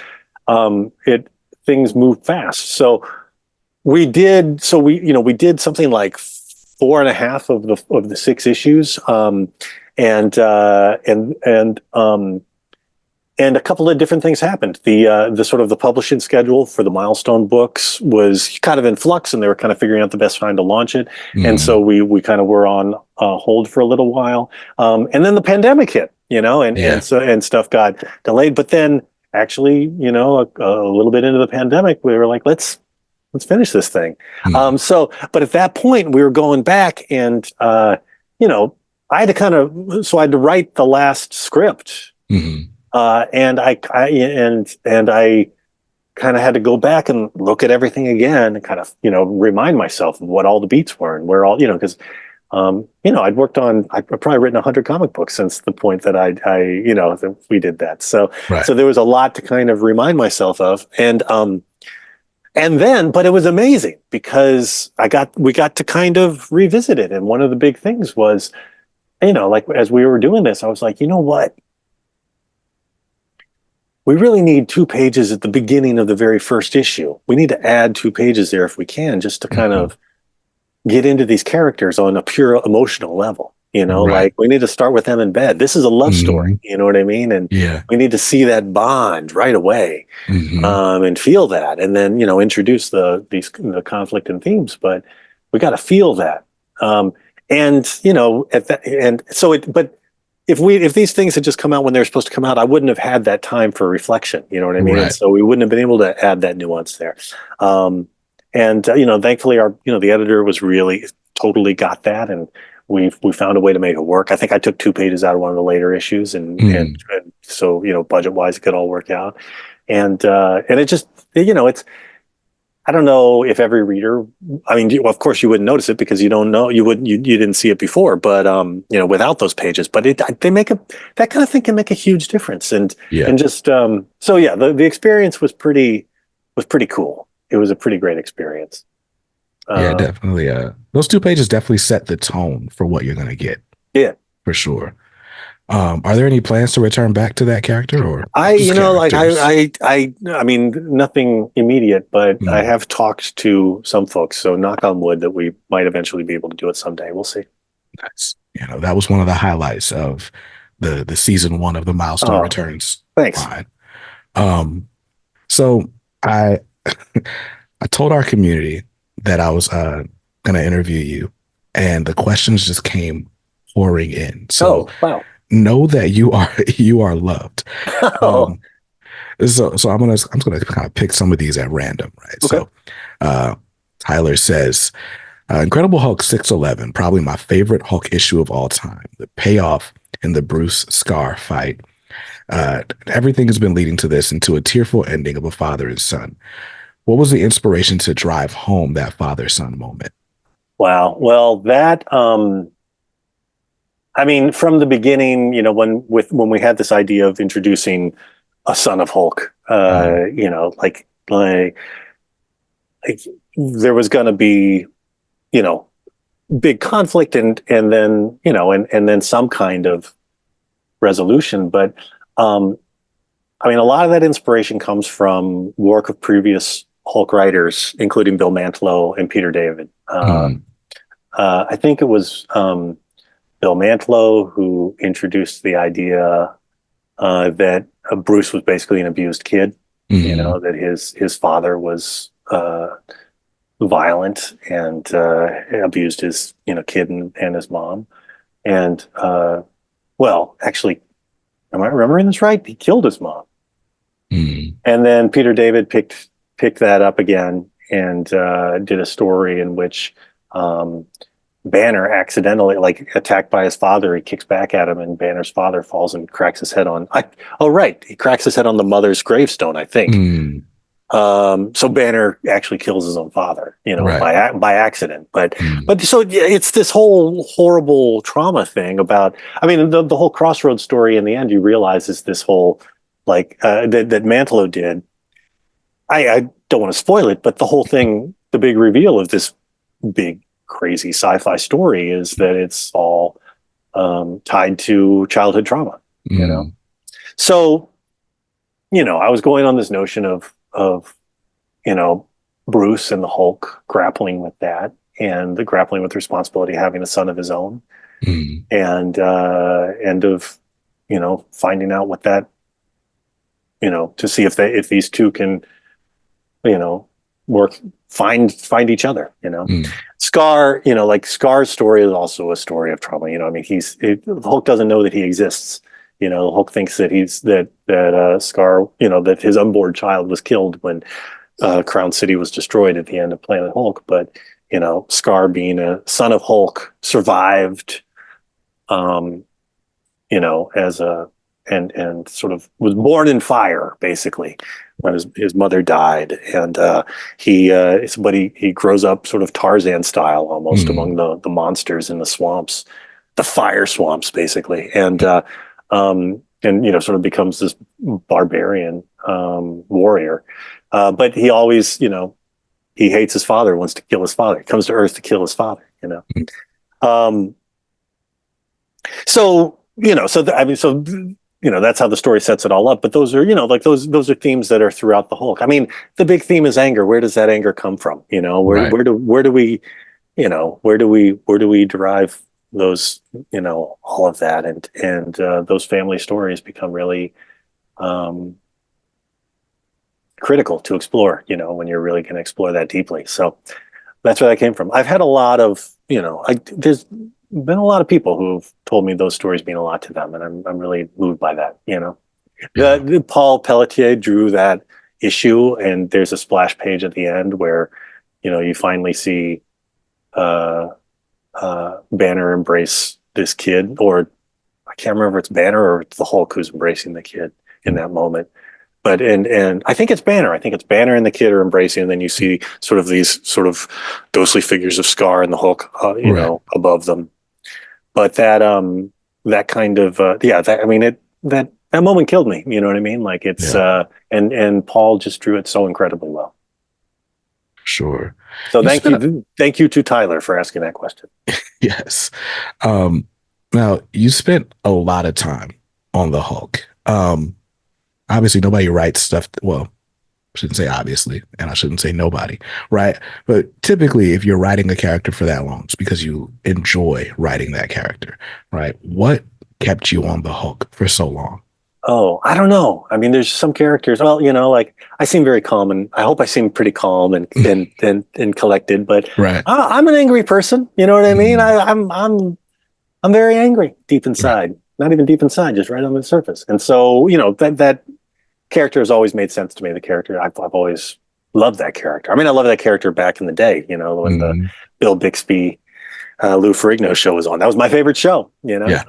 things move fast. So we did something like 4.5 of the 6 issues. And a couple of different things happened. The sort of the publishing schedule for the milestone books was kind of in flux, and they were kind of figuring out the best time to launch it. And so we kind of were on hold for a little while. And then the pandemic hit, and stuff got delayed. But then actually, a little bit into the pandemic, we were like, let's finish this thing. But at that point, we were going back, and I had to write the last script. And I kind of had to go back and look at everything again and kind of, remind myself of what all the beats were and where all, because, I'd probably written 100 comic books since the point that that we did that. So, Right. So there was a lot to kind of remind myself of. But it was amazing because we got to kind of revisit it. And one of the big things was, like as we were doing this, I was like, you know what? We really need 2 pages at the beginning of the very first issue. We need to add 2 pages there if we can, just to kind Mhm. of get into these characters on a pure emotional level. Right. Like we need to start with them in bed. This is a love story. Mhm. You know what I mean? And Yeah. we need to see that bond right away, Mhm. and feel that, and then introduce the conflict and themes. But we got to feel that, and at that, and so it. But if these things had just come out when they were supposed to come out, I wouldn't have had that time for reflection. You know what I mean? And Right. so we wouldn't have been able to add that nuance there. Um, and thankfully, our the editor was really totally got that, and we found a way to make it work. I think I took 2 pages out of one of the later issues, and Mm. so budget wise, it could all work out. And it just it's, I don't know if every reader, I mean, of course you wouldn't notice it because you don't know, you didn't see it before, but without those pages, but they make that kind of thing can make a huge difference. And Yeah. and just so yeah, the experience was pretty cool. It was a pretty great experience. Yeah, uh definitely. Those 2 pages definitely set the tone for what you're gonna get yeah. for sure. Are there any plans to return back to that character or I, just like characters? I mean, nothing immediate, but I Mm, have talked to some folks, so knock on wood that we might eventually be able to do it someday. We'll see. nice. That was one of the highlights of the season one of the Milestone Oh, Returns thanks. line. Um, so I I told our community that I was gonna interview you, and the questions just came pouring in. So Oh, wow. know that you are you are loved. Oh, Um, so I'm just gonna kind of pick some of these at random, right? okay. So uh, Tyler says, Incredible Hulk 611, probably my favorite Hulk issue of all time. The payoff in the Bruce Scar fight. Everything has been leading to this and to a tearful ending of a father and son. What was the inspiration to drive home that father son moment? Wow. Well, that I mean, from the beginning, when we had this idea of introducing a son of Hulk, Mm, like there was going to be, you know, big conflict, and then and then some kind of resolution. But um, I mean, a lot of that inspiration comes from work of previous Hulk writers, including Bill Mantlo and Peter David. mm, I think it was Bill Mantlo who introduced the idea that Bruce was basically an abused kid. mm, That his father was violent and abused his kid and his mom. And well, actually, am I remembering this right? He killed his mom. mm, And then Peter David picked that up again and did a story in which um, Banner accidentally, like attacked by his father, he kicks back at him, and Banner's father falls and cracks his head on. Oh, right, he cracks his head on the mother's gravestone, I think. mm, So Banner actually kills his own father, right. by accident. But Mm, but so yeah, it's this whole horrible trauma thing about. I mean, the whole Crossroads story. In the end, you realize is this whole like that Mantlo did. I don't want to spoil it, but the whole thing, the big reveal of this big crazy sci-fi story is that it's all tied to childhood trauma. You know, mm, so I was going on this notion of you know, Bruce and the Hulk grappling with that, and the grappling with responsibility, having a son of his own, mm, and of, finding out what that, to see if these two can, you know, work, find each other, mm, Scar, like Scar's story is also a story of trauma. I mean, Hulk doesn't know that he exists. Hulk thinks that Scar, that his unborn child was killed when Crown City was destroyed at the end of Planet Hulk. But Scar, being a son of Hulk, survived. Um, as a and sort of was born in fire, basically, when his mother died, and he grows up sort of Tarzan style, almost, among mm, the monsters in the swamps, the fire swamps, basically, and sort of becomes this barbarian warrior. But he always, he hates his father, wants to kill his father. He comes to Earth to kill his father. mm, Um, So, I mean, so that's how the story sets it all up. But those are, like those are themes that are throughout the Hulk. I mean, the big theme is anger. Where does that anger come from? Right. Where do we, where do we derive those, all of that, and those family stories become really um, critical to explore. When you're really going to explore that deeply. So that's where that came from. I've had a lot of, there's been a lot of people who've told me those stories mean a lot to them, and I'm really moved by that. Yeah. The Paul Pelletier drew that issue, and there's a splash page at the end where, you finally see uh, Banner embrace this kid, or I can't remember if it's Banner or it's the Hulk who's embracing the kid in that moment. But and I think it's Banner. I think it's Banner and the kid are embracing, and then you see sort of these sort of ghostly figures of Scar and the Hulk, Right. above them. But that kind of yeah, that I mean that moment killed me. You know what I mean? Like it's Yeah. and Paul just drew it so incredibly well. Sure. So You spent a, thank you to Tyler for asking that question. yes. Um, Now you spent a lot of time on the Hulk. Obviously nobody writes stuff. Well, I shouldn't say obviously, and I shouldn't say nobody, right? But typically, if you're writing a character for that long, it's because you enjoy writing that character, right? What kept you on the Hulk for so long? Oh, I don't know. I mean, there's some characters. Well, like I seem very calm, and I hope I seem pretty calm and collected. But Right. I'm an angry person. You know what I mean? Mm, I'm very angry deep right. inside. Not even deep inside, just right on the surface. And so, that character has always made sense to me. The character I've always loved that character. I mean, I love that character back in the day. When the Mm, Bill Bixby, Lou Ferrigno show was on. That was my favorite show. yeah.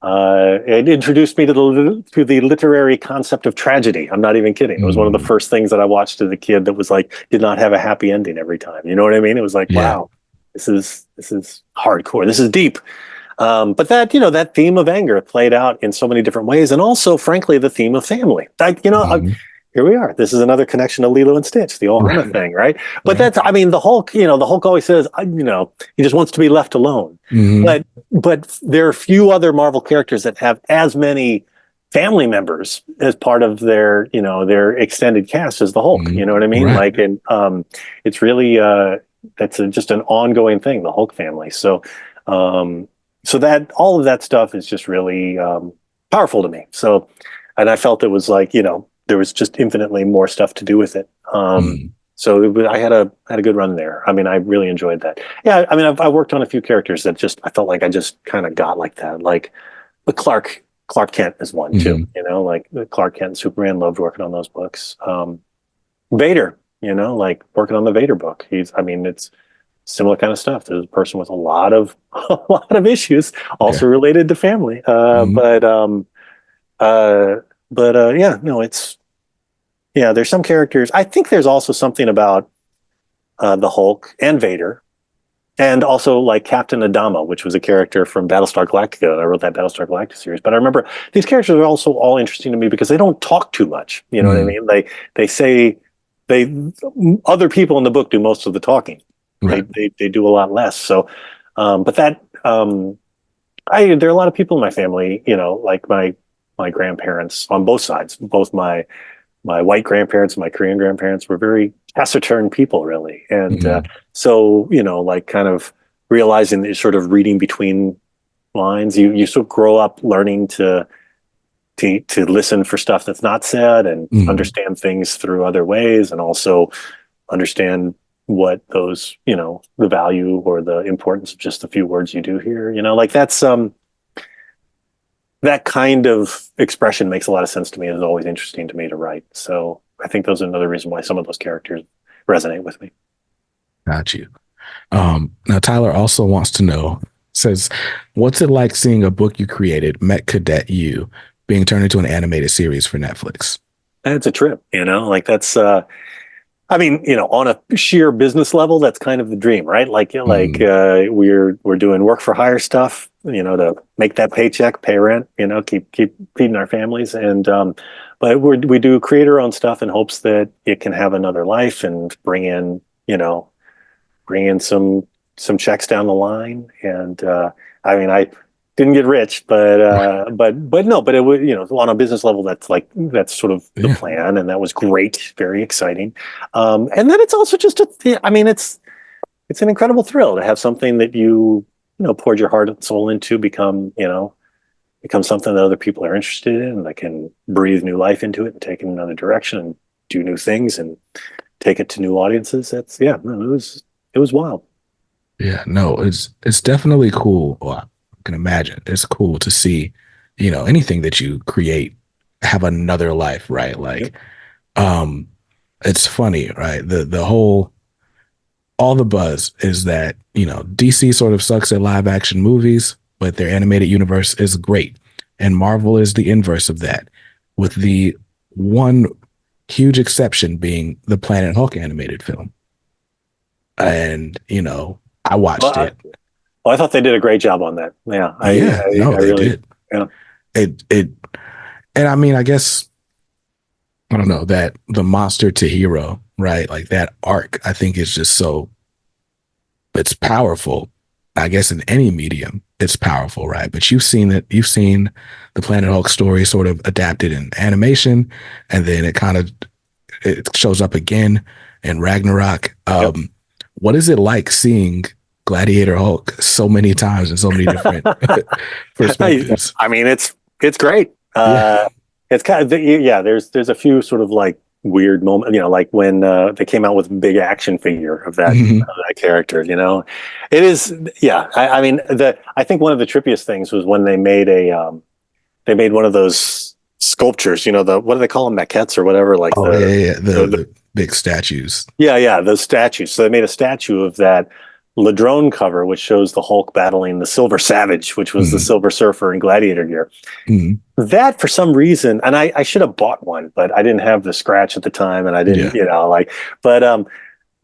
It introduced me to the literary concept of tragedy. I'm not even kidding. It was one of the Mm, first things that I watched as a kid that was like did not have a happy ending every time. You know what I mean? It was like, yeah. wow, this is hardcore. This is deep. But that theme of anger played out in so many different ways, and also, frankly, the theme of family. Mm, Here we are. This is another connection to Lilo and Stitch, the Ohana right. thing, right? But Right. that's, I mean, the Hulk. The Hulk always says, he just wants to be left alone. Mm, But there are few other Marvel characters that have as many family members as part of their extended cast as the Hulk. You mm, know what I mean? right. Like, and it's really that's just an ongoing thing, the Hulk family. Um, so that all of that stuff is just really powerful to me. So, and I felt it was like there was just infinitely more stuff to do with it. Mm, I had a good run there. I mean, I really enjoyed that. Yeah, I mean, I worked on a few characters that just I felt like I just kind of got like that. Like, but Clark Kent is one too. mm, Like Clark Kent and Superman, loved working on those books. Vader, like working on the Vader book. I mean, it's similar kind of stuff. There's a person with a lot of a lot of issues, yeah. also related to family. Mm, Uh, yeah, no, it's yeah. There's some characters. I think there's also something about the Hulk and Vader, and also like Captain Adama, which was a character from Battlestar Galactica. I wrote that Battlestar Galactica series, but I remember these characters are also all interesting to me because they don't talk too much. You know what I mm, mean? They say they other people in the book do most of the talking. They right. they do a lot less. So, but that I there are a lot of people in my family. Like my grandparents on both sides, both my white grandparents and my Korean grandparents were very taciturn people, really. And Mm, so, like kind of realizing that you're sort of reading between lines, you sort of grow up learning to listen for stuff that's not said and mm, understand things through other ways, and also understand what those, the value or the importance of just a few words you do hear. Like that kind of expression makes a lot of sense to me and is always interesting to me to write. So I think those are another reason why some of those characters resonate with me. got you. Now Tyler also wants to know, says, what's it like seeing a book you created, Met Cadet You, being turned into an animated series for Netflix? And it's a trip, like that's I mean, on a sheer business level, that's kind of the dream, right? Mm, We're doing work for hire stuff, to make that paycheck, pay rent, keep feeding our families, and but we do create our own stuff in hopes that it can have another life and bring in some some checks down the line, and I mean, I didn't get rich, but no, but it was, on a business level, that's sort of the Yeah. plan, and that was great, very exciting. And then it's also just I mean, it's an incredible thrill to have something that poured your heart and soul into become something that other people are interested in, and that can breathe new life into it and take it in another direction and do new things and take it to new audiences. That's yeah, no, it was wild. Yeah, no, it's definitely cool. Well, I can imagine it's cool to see, anything that you create have another life, right? Yep. Like, um, it's funny, right? The whole all the buzz is that, DC sort of sucks at live action movies, but their animated universe is great. And Marvel is the inverse of that, with the one huge exception being the Planet Hulk animated film. And, I Well, watched it. I thought they did a great job on that. Yeah, Yeah, no, I they really, did. yeah. It and I mean, I guess I don't know that the monster to hero, right? Like that arc, I think is just so it's powerful. I guess in any medium, it's powerful, right? But you've seen the Planet Hulk story sort of adapted in animation, and then it shows up again in Ragnarok. Yep. What is it like seeing Gladiator Hulk so many times in so many different perspectives? I mean, it's great. Yeah. It's kind of yeah. There's a few sort of like weird moments, like when they came out with a big action figure Mhm. of that character. It is yeah. I mean, I think one of the trippiest things was when they made one of those sculptures. What do they call them, maquettes or whatever? Like Oh yeah, yeah, yeah. the The big statues. yeah, those statues. So they made a statue of that Ladrone cover, which shows the Hulk battling the Silver Savage, which was the Mm-hmm. Silver Surfer in Gladiator gear. Mm-hmm. That, for some reason, and I should have bought one, but I didn't have the scratch at the time, and I didn't, Yeah.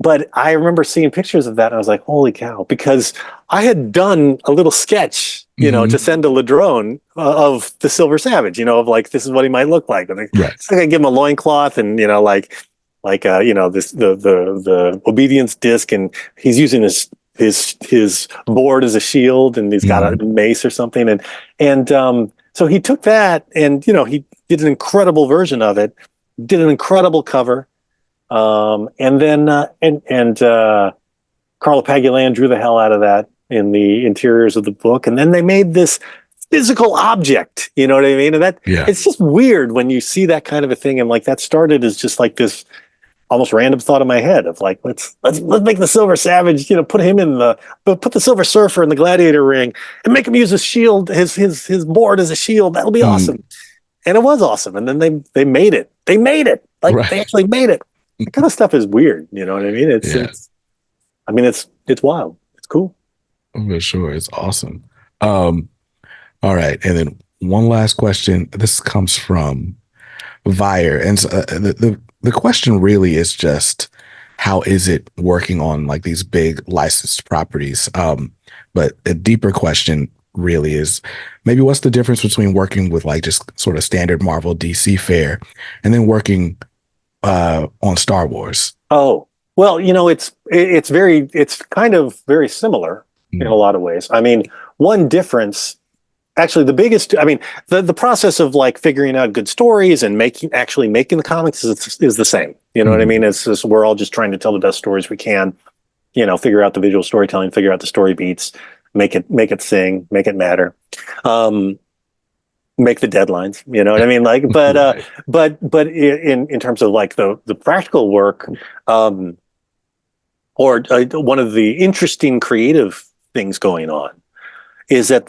but I remember seeing pictures of that, and I was like, holy cow, because I had done a little sketch, Mm-hmm. to send to Ladrone of the Silver Savage, of like, this is what he might look like. And Right. so I give him a loincloth and, this the obedience disc, and he's using his board as a shield, and he's got Mm-hmm. a mace or something, and so he took that, and he did an incredible version of it, did an incredible cover, and then Carla Pagulan drew the hell out of that in the interiors of the book, and then they made this physical object. You know what I mean? And that Yeah. it's just weird when you see that kind of a thing, and like that started as just like this almost random thought in my head of like, let's make the Silver Savage, put him put the Silver Surfer in the Gladiator ring and make him use his shield, his board as a shield. That'll be Mm-hmm. awesome. And it was awesome. And then they made it. They made it. Like they Right. actually made it. That kind of stuff is weird. You know what I mean? Yeah. I mean, it's wild. It's cool. For sure. It's awesome. Um, all right. And then one last question. This comes from Vire. And so, the question really is just how is it working on like these big licensed properties? But a deeper question really is maybe what's the difference between working with like just sort of standard Marvel DC fare and then working on Star Wars? Oh, well, it's kind of very similar in a lot of ways. I mean, one difference, actually the biggest, I mean, the process of like figuring out good stories and actually making the comics is the same. You know what I mean? It's just, we're all just trying to tell the best stories we can, figure out the visual storytelling, figure out the story beats, make it sing, make it matter. Make the deadlines, you know what I mean? Like, Right. but in terms of like the practical work, or one of the interesting creative things going on is that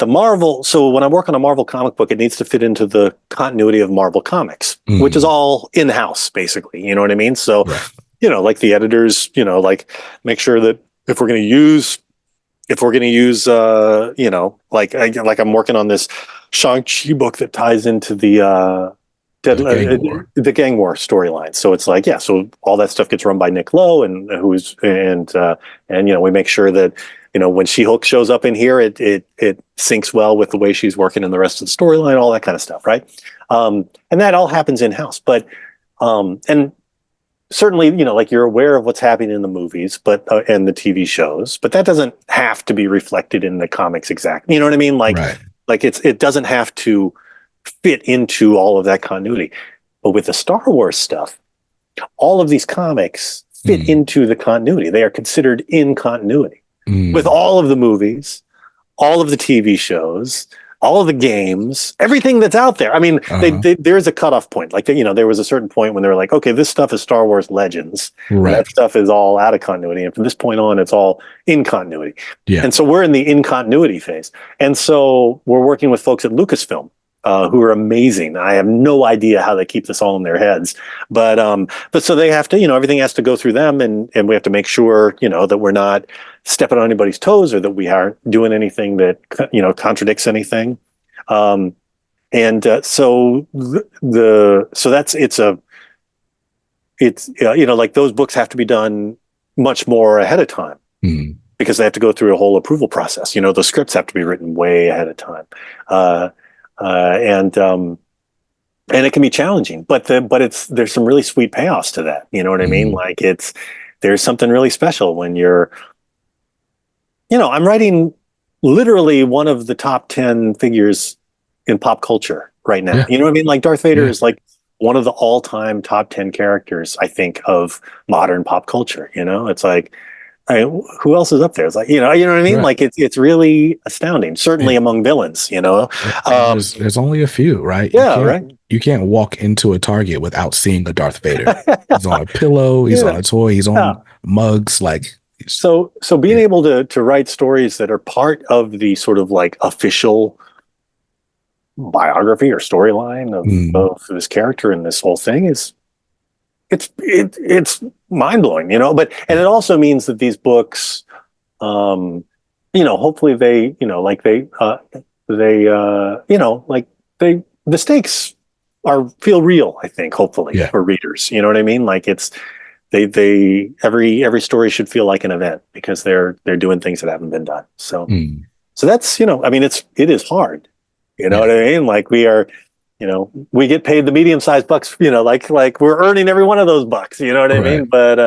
so when I work on a Marvel comic book, it needs to fit into the continuity of Marvel Comics, which is all in-house, basically. You know what I mean? So, Right. like the editors, like make sure that if we're going to use, like I'm working on this Shang-Chi book that ties into the the Gang War storyline. So it's like, yeah, so all that stuff gets run by Nick Lowe, and we make sure that when She-Hulk shows up in here, it syncs well with the way she's working in the rest of the storyline, all that kind of stuff, right? And that all happens in house. But and certainly, like you're aware of what's happening in the movies, but and the TV shows, but that doesn't have to be reflected in the comics exactly. You know what I mean? Right. Like it doesn't have to fit into all of that continuity. But with the Star Wars stuff, all of these comics fit Mm, into the continuity. They are considered in continuity with mm, all of the movies, all of the TV shows, all of the games, everything that's out there. I mean, uh-huh. there's a cutoff point. Like, there was a certain point when they were like, okay, this stuff is Star Wars Legends, and Right. that stuff is all out of continuity. And from this point on, it's all in continuity. Yeah. And so we're in the in continuity phase. And so we're working with folks at Lucasfilm. Who are amazing. I have no idea how they keep this all in their heads, but so they have to, everything has to go through them, and we have to make sure, that we're not stepping on anybody's toes or that we aren't doing anything that contradicts anything. And so so that's like those books have to be done much more ahead of time Mm, because they have to go through a whole approval process. The scripts have to be written way ahead of time. Uh, uh, and um, and it can be challenging, but there's some really sweet payoffs to that. You know what I mean? mm. Like there's something really special when I'm writing literally one of the top 10 figures in pop culture right now. Yeah. You know what I mean? Like Darth Vader Yeah. is like one of the all-time top 10 characters, I think, of modern pop culture. It's like, who else is up there? It's like, you know what I mean? Right. Like it's really astounding, certainly And, among villains, and Um, there's only a few, right? yeah, right. You can't walk into a Target without seeing a Darth Vader. He's on a pillow, he's on Yeah. a toy, he's Yeah. on mugs, like So being yeah. able to write stories that are part of the sort of like official biography or storyline Mm, of this character and this whole thing is it's mind blowing, and it yeah. also means that these books, hopefully like the stakes feel real, I think, hopefully Yeah. for readers. You know what I mean? Like every story should feel like an event because they're doing things that haven't been done. Mm, So that's, I mean, it is hard. You know what yeah. I mean? Like we get paid the medium-sized bucks, like we're earning every one of those bucks, you know what I Right. mean? But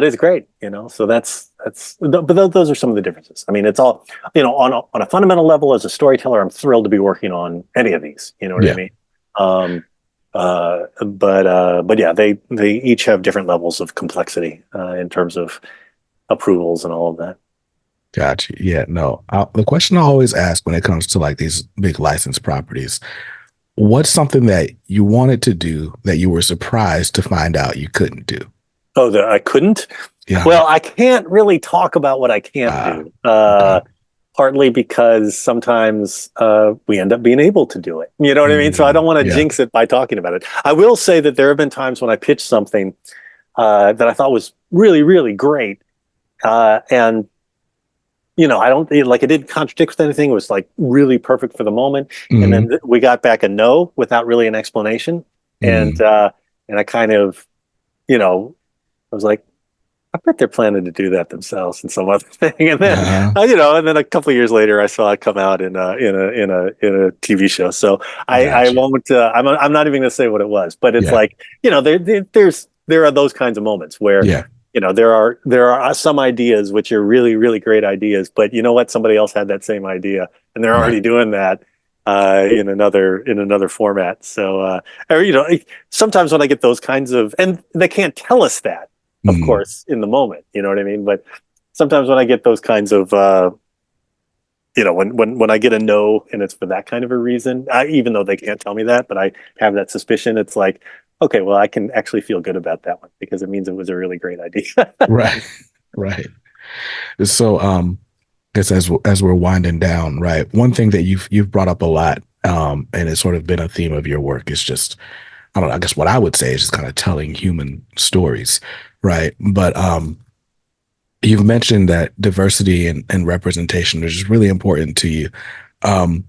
it's great, so but those are some of the differences. I mean, it's all, on a fundamental level as a storyteller, I'm thrilled to be working on any of these, you know what I Yeah. mean? But yeah, they each have different levels of complexity, in terms of approvals and all of that. Gotcha. Yeah. No. The question I always ask when it comes to like these big licensed properties, what's something that you wanted to do that you were surprised to find out you couldn't do? Oh, that I couldn't? Yeah. Well, I can't really talk about what I can't do. Okay. Partly because sometimes we end up being able to do it. You know what I mean? So I don't want to Yeah. jinx it by talking about it. I will say that there have been times when I pitched something that I thought was really, really great. And I don't like it didn't contradict with anything. It was like really perfect for the moment. And then Hmm. we got back a no without really an explanation. And Mm. I kind of, I was like, I bet they're planning to do that themselves in some other thing. And then, Uh, and then a couple of years later, I saw it come out in a TV show. So I gotcha. won't. I'm not even going to say what it was, but it's Yeah. like there are those kinds of moments where Yeah. there are some ideas which are really really great ideas, but you know what? Somebody else had that same idea, and they're Right. already doing that in another format. So or, sometimes when I get those kinds of, and they can't tell us that, of Mm. course, in the moment, you know what I mean? But sometimes when I get those kinds of, when I get a no and it's for that kind of a reason, even though they can't tell me that, but I have that suspicion, it's like, okay, well, I can actually feel good about that one because it means it was a really great idea. Right. Right. So, guess as we're winding down, right? One thing that you've brought up a lot, and it's sort of been a theme of your work is just, I don't know, I guess what I would say is just kind of telling human stories, right? But you've mentioned that diversity and representation is just really important to you. Um,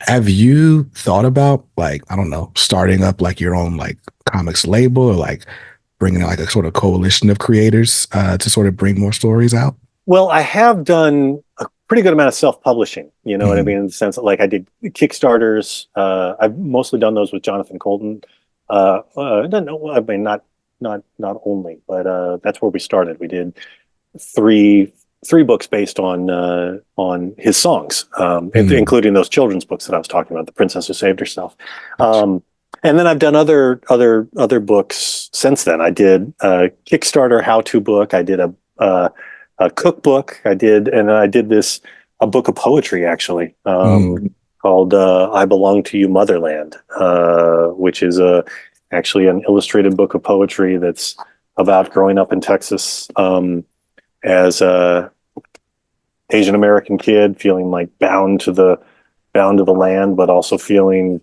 have you thought about like, I don't know, starting up like your own like comics label or like bringing like a sort of coalition of creators to sort of bring more stories out? Well, I have done a pretty good amount of self-publishing, you know what I Mm, mean? In the sense that, like, I did Kickstarters. I've mostly done those with Jonathan Colton. I don't know. I mean, not not only, but that's where we started. We did three books based on his songs, Mm. including those children's books that I was talking about, The Princess Who Saved Herself. And then I've done other books since then. I did a Kickstarter how-to book. I did a cookbook. And I did a book of poetry actually, Mm. called "I Belong to You, Motherland," which is actually an illustrated book of poetry that's about growing up in Texas, as a Asian American kid, feeling like bound to the land, but also feeling,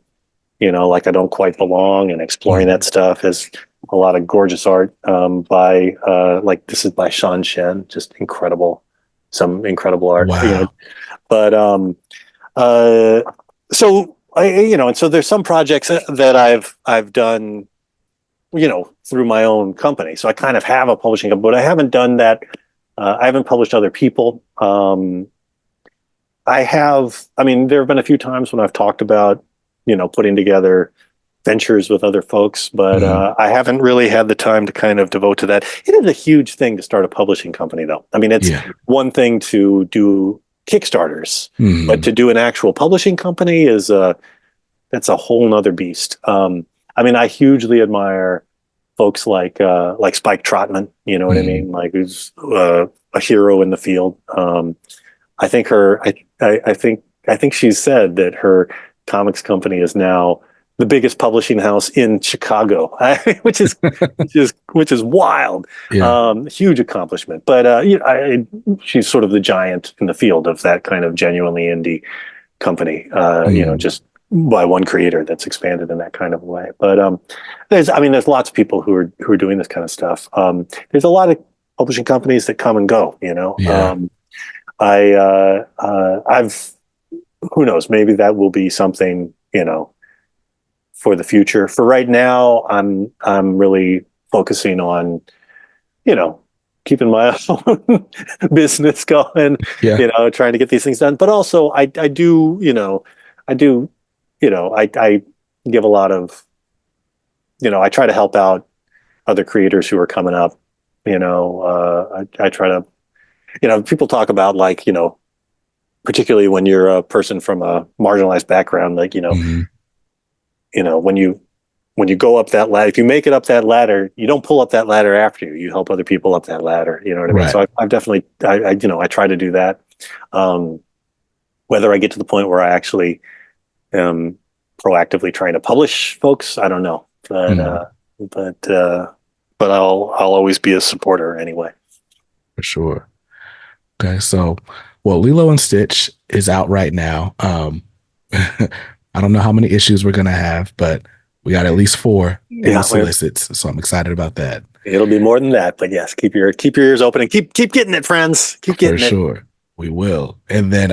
like I don't quite belong, and exploring that Mm. stuff. Has a lot of gorgeous art, by like this is by Sean Shen, just incredible, some incredible art, Wow. But uh, so and so there's some projects that I've done, through my own company. So I kind of have a publishing company, but I haven't done that. I haven't published other people. I mean, there have been a few times when I've talked about, putting together ventures with other folks, but Mm. I haven't really had the time to kind of devote to that. It is a huge thing to start a publishing company, though. I mean, it's Yeah. one thing to do Kickstarters, but Mm. to do an actual publishing company that's a whole nother beast. I mean, I hugely admire folks like Spike Trotman. You know what I Mm. mean? Like, who's a hero in the field. I think I think she's said that her comics company is now the biggest publishing house in Chicago, which is wild. Yeah. Huge accomplishment. But she's sort of the giant in the field of that kind of genuinely indie company. Mm. Just by one creator that's expanded in that kind of way. But there's lots of people who are doing this kind of stuff. There's a lot of publishing companies that come and go. Yeah. I've who knows, maybe that will be something, for the future. For right now, I'm really focusing on, you know, keeping my own business going, Yeah. trying to get these things done. But also I do, I do, I give a lot of, I try to help out other creators who are coming up. I try to, people talk about, like, particularly when you're a person from a marginalized background, like, Mm. when you go up that ladder, if you make it up that ladder, you don't pull up that ladder after you. You help other people up that ladder. You know what I mean? Right. So I've definitely, I try to do that. Um, Whether I get to the point where I actually am proactively trying to publish folks, I don't know. But Mm. but uh, but I'll always be a supporter anyway. For sure. Okay. So, well, Lilo and Stitch is out right now. I don't know how many issues we're gonna have, but we got at least four in the Yeah, solicits, so I'm excited about that. it'll be more than that. But yes, keep your ears open, and keep getting it, friends. Keep For getting it. sure. We will. And then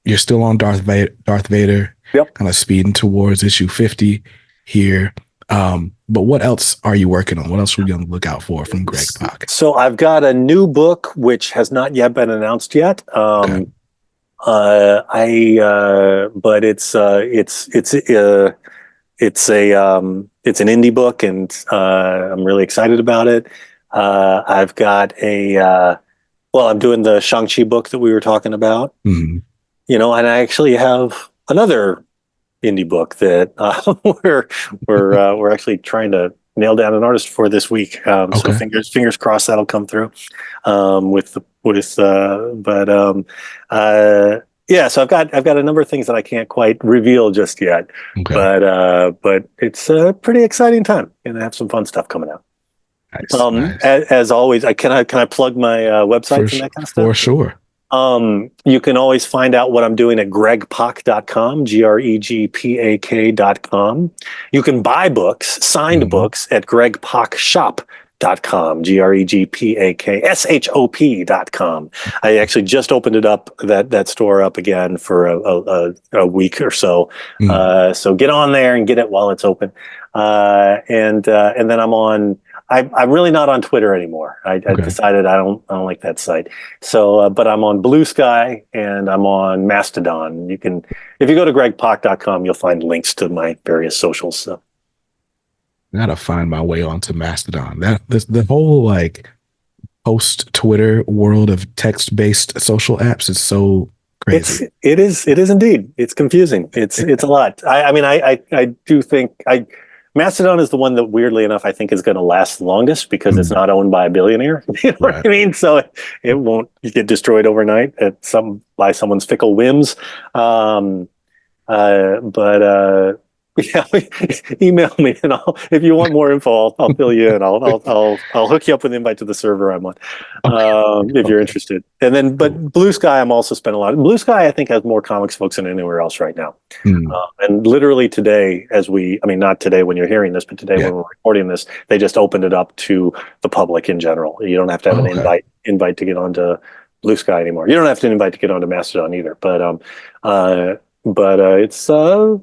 you're still on Darth Vader, Yep. kind of speeding towards issue 50 here. But what else are you working on? What else are we going to look out for from Greg Pak? So I've got a new book which has not yet been announced yet. Okay. But it's an indie book, and I'm really excited about it. I've got I'm doing the Shang-Chi book that we were talking about, Mhm. and I actually have another indie book that we're actually trying to nail down an artist for this week. So Okay. fingers crossed that'll come through. Yeah. So I've got a number of things that I can't quite reveal just yet, Okay. but it's a pretty exciting time, and I have some fun stuff coming out. Nice. Nice. As always, I plug my For websites and that kind of stuff? for sure. You can always find out what I'm doing at gregpak.com, gregpak.com. You can buy books, signed Mhm. books, at gregpakshop.com, gregpakshop.com. I actually just opened it up, that store up again for a week or so. Mm. So get on there and get it while it's open. And then I'm really not on Twitter anymore. I Okay. decided I don't like that site. So, but I'm on Blue Sky and I'm on Mastodon. If you go to gregpak.com, you'll find links to my various socials. So. I gotta find my way onto Mastodon. The whole like post Twitter world of text based social apps is so crazy. It is indeed. It's confusing. It's a lot. I do think I Mastodon is the one that weirdly enough I think is going to last longest because it's Mm, not owned by a billionaire. You know what right. I mean? So it won't get destroyed overnight at some by someone's fickle whims. Um, but yeah, email me and if you want more info, I'll fill you in. I'll hook you up with an invite to the server I'm on, Okay. if you're Okay. interested. And then, Cool. but Blue Sky, I'm also spent a lot. Blue Sky, I think, has more comics folks than anywhere else right now. Mm, And literally today, I mean, not today when you're hearing this, but today yeah. when we're recording this, they just opened it up to the public in general. You don't have to have an Okay. invite to get onto Blue Sky anymore. You don't have to invite to get onto Mastodon either. Uh, it's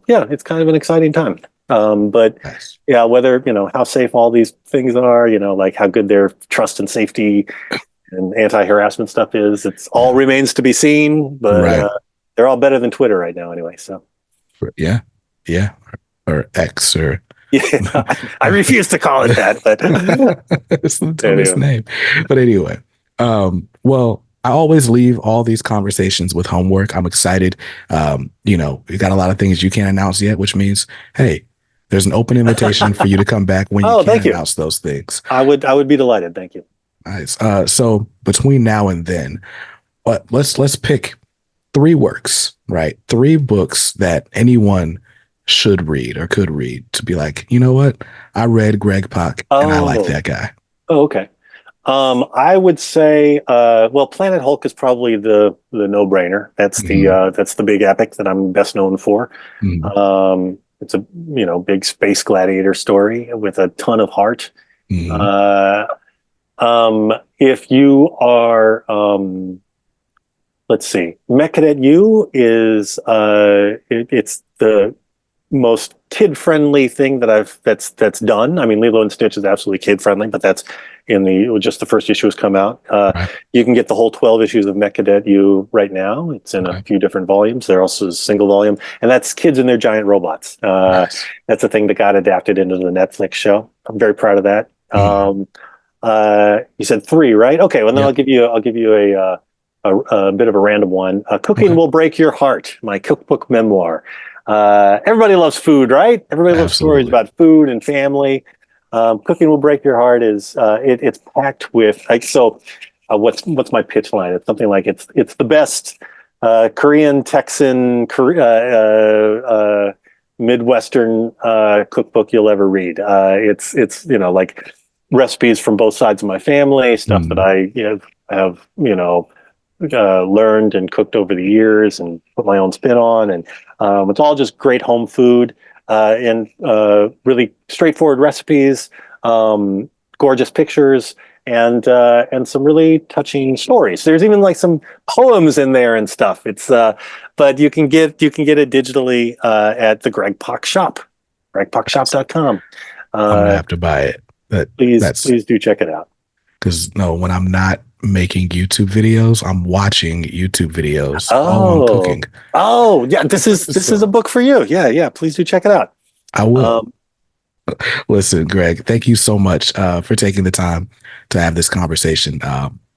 yeah, it's kind of an exciting time. But Nice. yeah, whether how safe all these things are, like how good their trust and safety and anti-harassment stuff is, it's all Yeah. remains to be seen. But Right. they're all better than Twitter right now, anyway. So Yeah. Yeah. Or X or yeah, I refuse to call it that, but it's the dumbest anyway. name. But anyway, well, I always leave all these conversations with homework. I'm excited. We got a lot of things you can't announce yet, which means, hey, there's an open invitation for you to come back when you Oh, can thank you. announce those things. I would be delighted. Thank you. Nice. So between now and then, let's pick three works, right? Three books that anyone should read or could read to be like, you know what? I read Greg Pak and I like Oh, that guy. oh, okay. I would say, well, Planet Hulk is probably the no-brainer. Mm-hmm. That's the big epic that I'm best known for. Mm-hmm. It's a big space gladiator story with a ton of heart. Mm-hmm. Uh, if you are, let's see, Mechanet U is it's the most kid friendly thing that's done. I mean, Lilo and Stitch is absolutely kid friendly, but that's in just the first issue has come out. Right. You can get the whole 12 issues of Mechadet U right now. It's in a Okay. few different volumes. There also is a single volume, and that's kids and their giant robots. Nice. That's a thing that got adapted into the Netflix show. I'm very proud of that. Mm. You said three, right? Okay, well then Yep. I'll give you a bit of a random one. Cooking Okay. Will Break Your Heart, my cookbook memoir. Everybody loves food, right? Everybody loves stories Absolutely. about food and family. Cooking Will Break Your Heart is it's packed with like so. What's my pitch line? It's something like it's the best Korean Texan Midwestern cookbook you'll ever read. It's like recipes from both sides of my family, stuff that Mm. I have learned and cooked over the years and put my own spin on. And it's all just great home food and really straightforward recipes, gorgeous pictures, and some really touching stories. There's even like some poems in there and stuff. But you can get it digitally at the Greg Pak shop, gregpakshop.com. I'm gonna Uh, have to buy it. That's please do check it out. because no, when I'm not making YouTube videos, I'm watching YouTube videos while I'm Oh, cooking. oh, yeah. This is a So book for you. Yeah, yeah. Please do check it out. I will. Um, Listen, Greg, thank you so much for taking the time to have this conversation.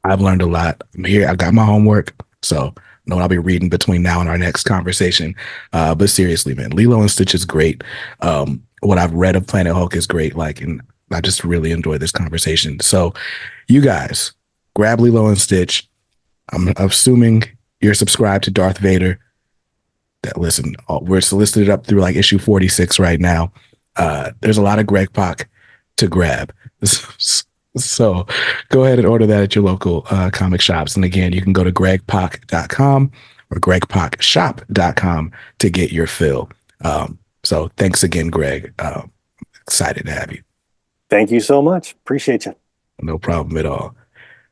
I've learned a lot. I'm here. I got my homework, so know what I'll be reading between now and our next conversation. But seriously, man, Lilo and Stitch is great. What I've read of Planet Hulk is great. Like, and I just really enjoyed this conversation. So, you guys, grab Lilo and Stitch. I'm assuming you're subscribed to Darth Vader. That listen, we're solicited up through like issue 46 right now. There's a lot of Greg Pak to grab. So go ahead and order that at your local comic shops. And again, you can go to gregpak.com or gregpakshop.com to get your fill. So thanks again, Greg. Excited to have you. Thank you so much. Appreciate you. No problem at all.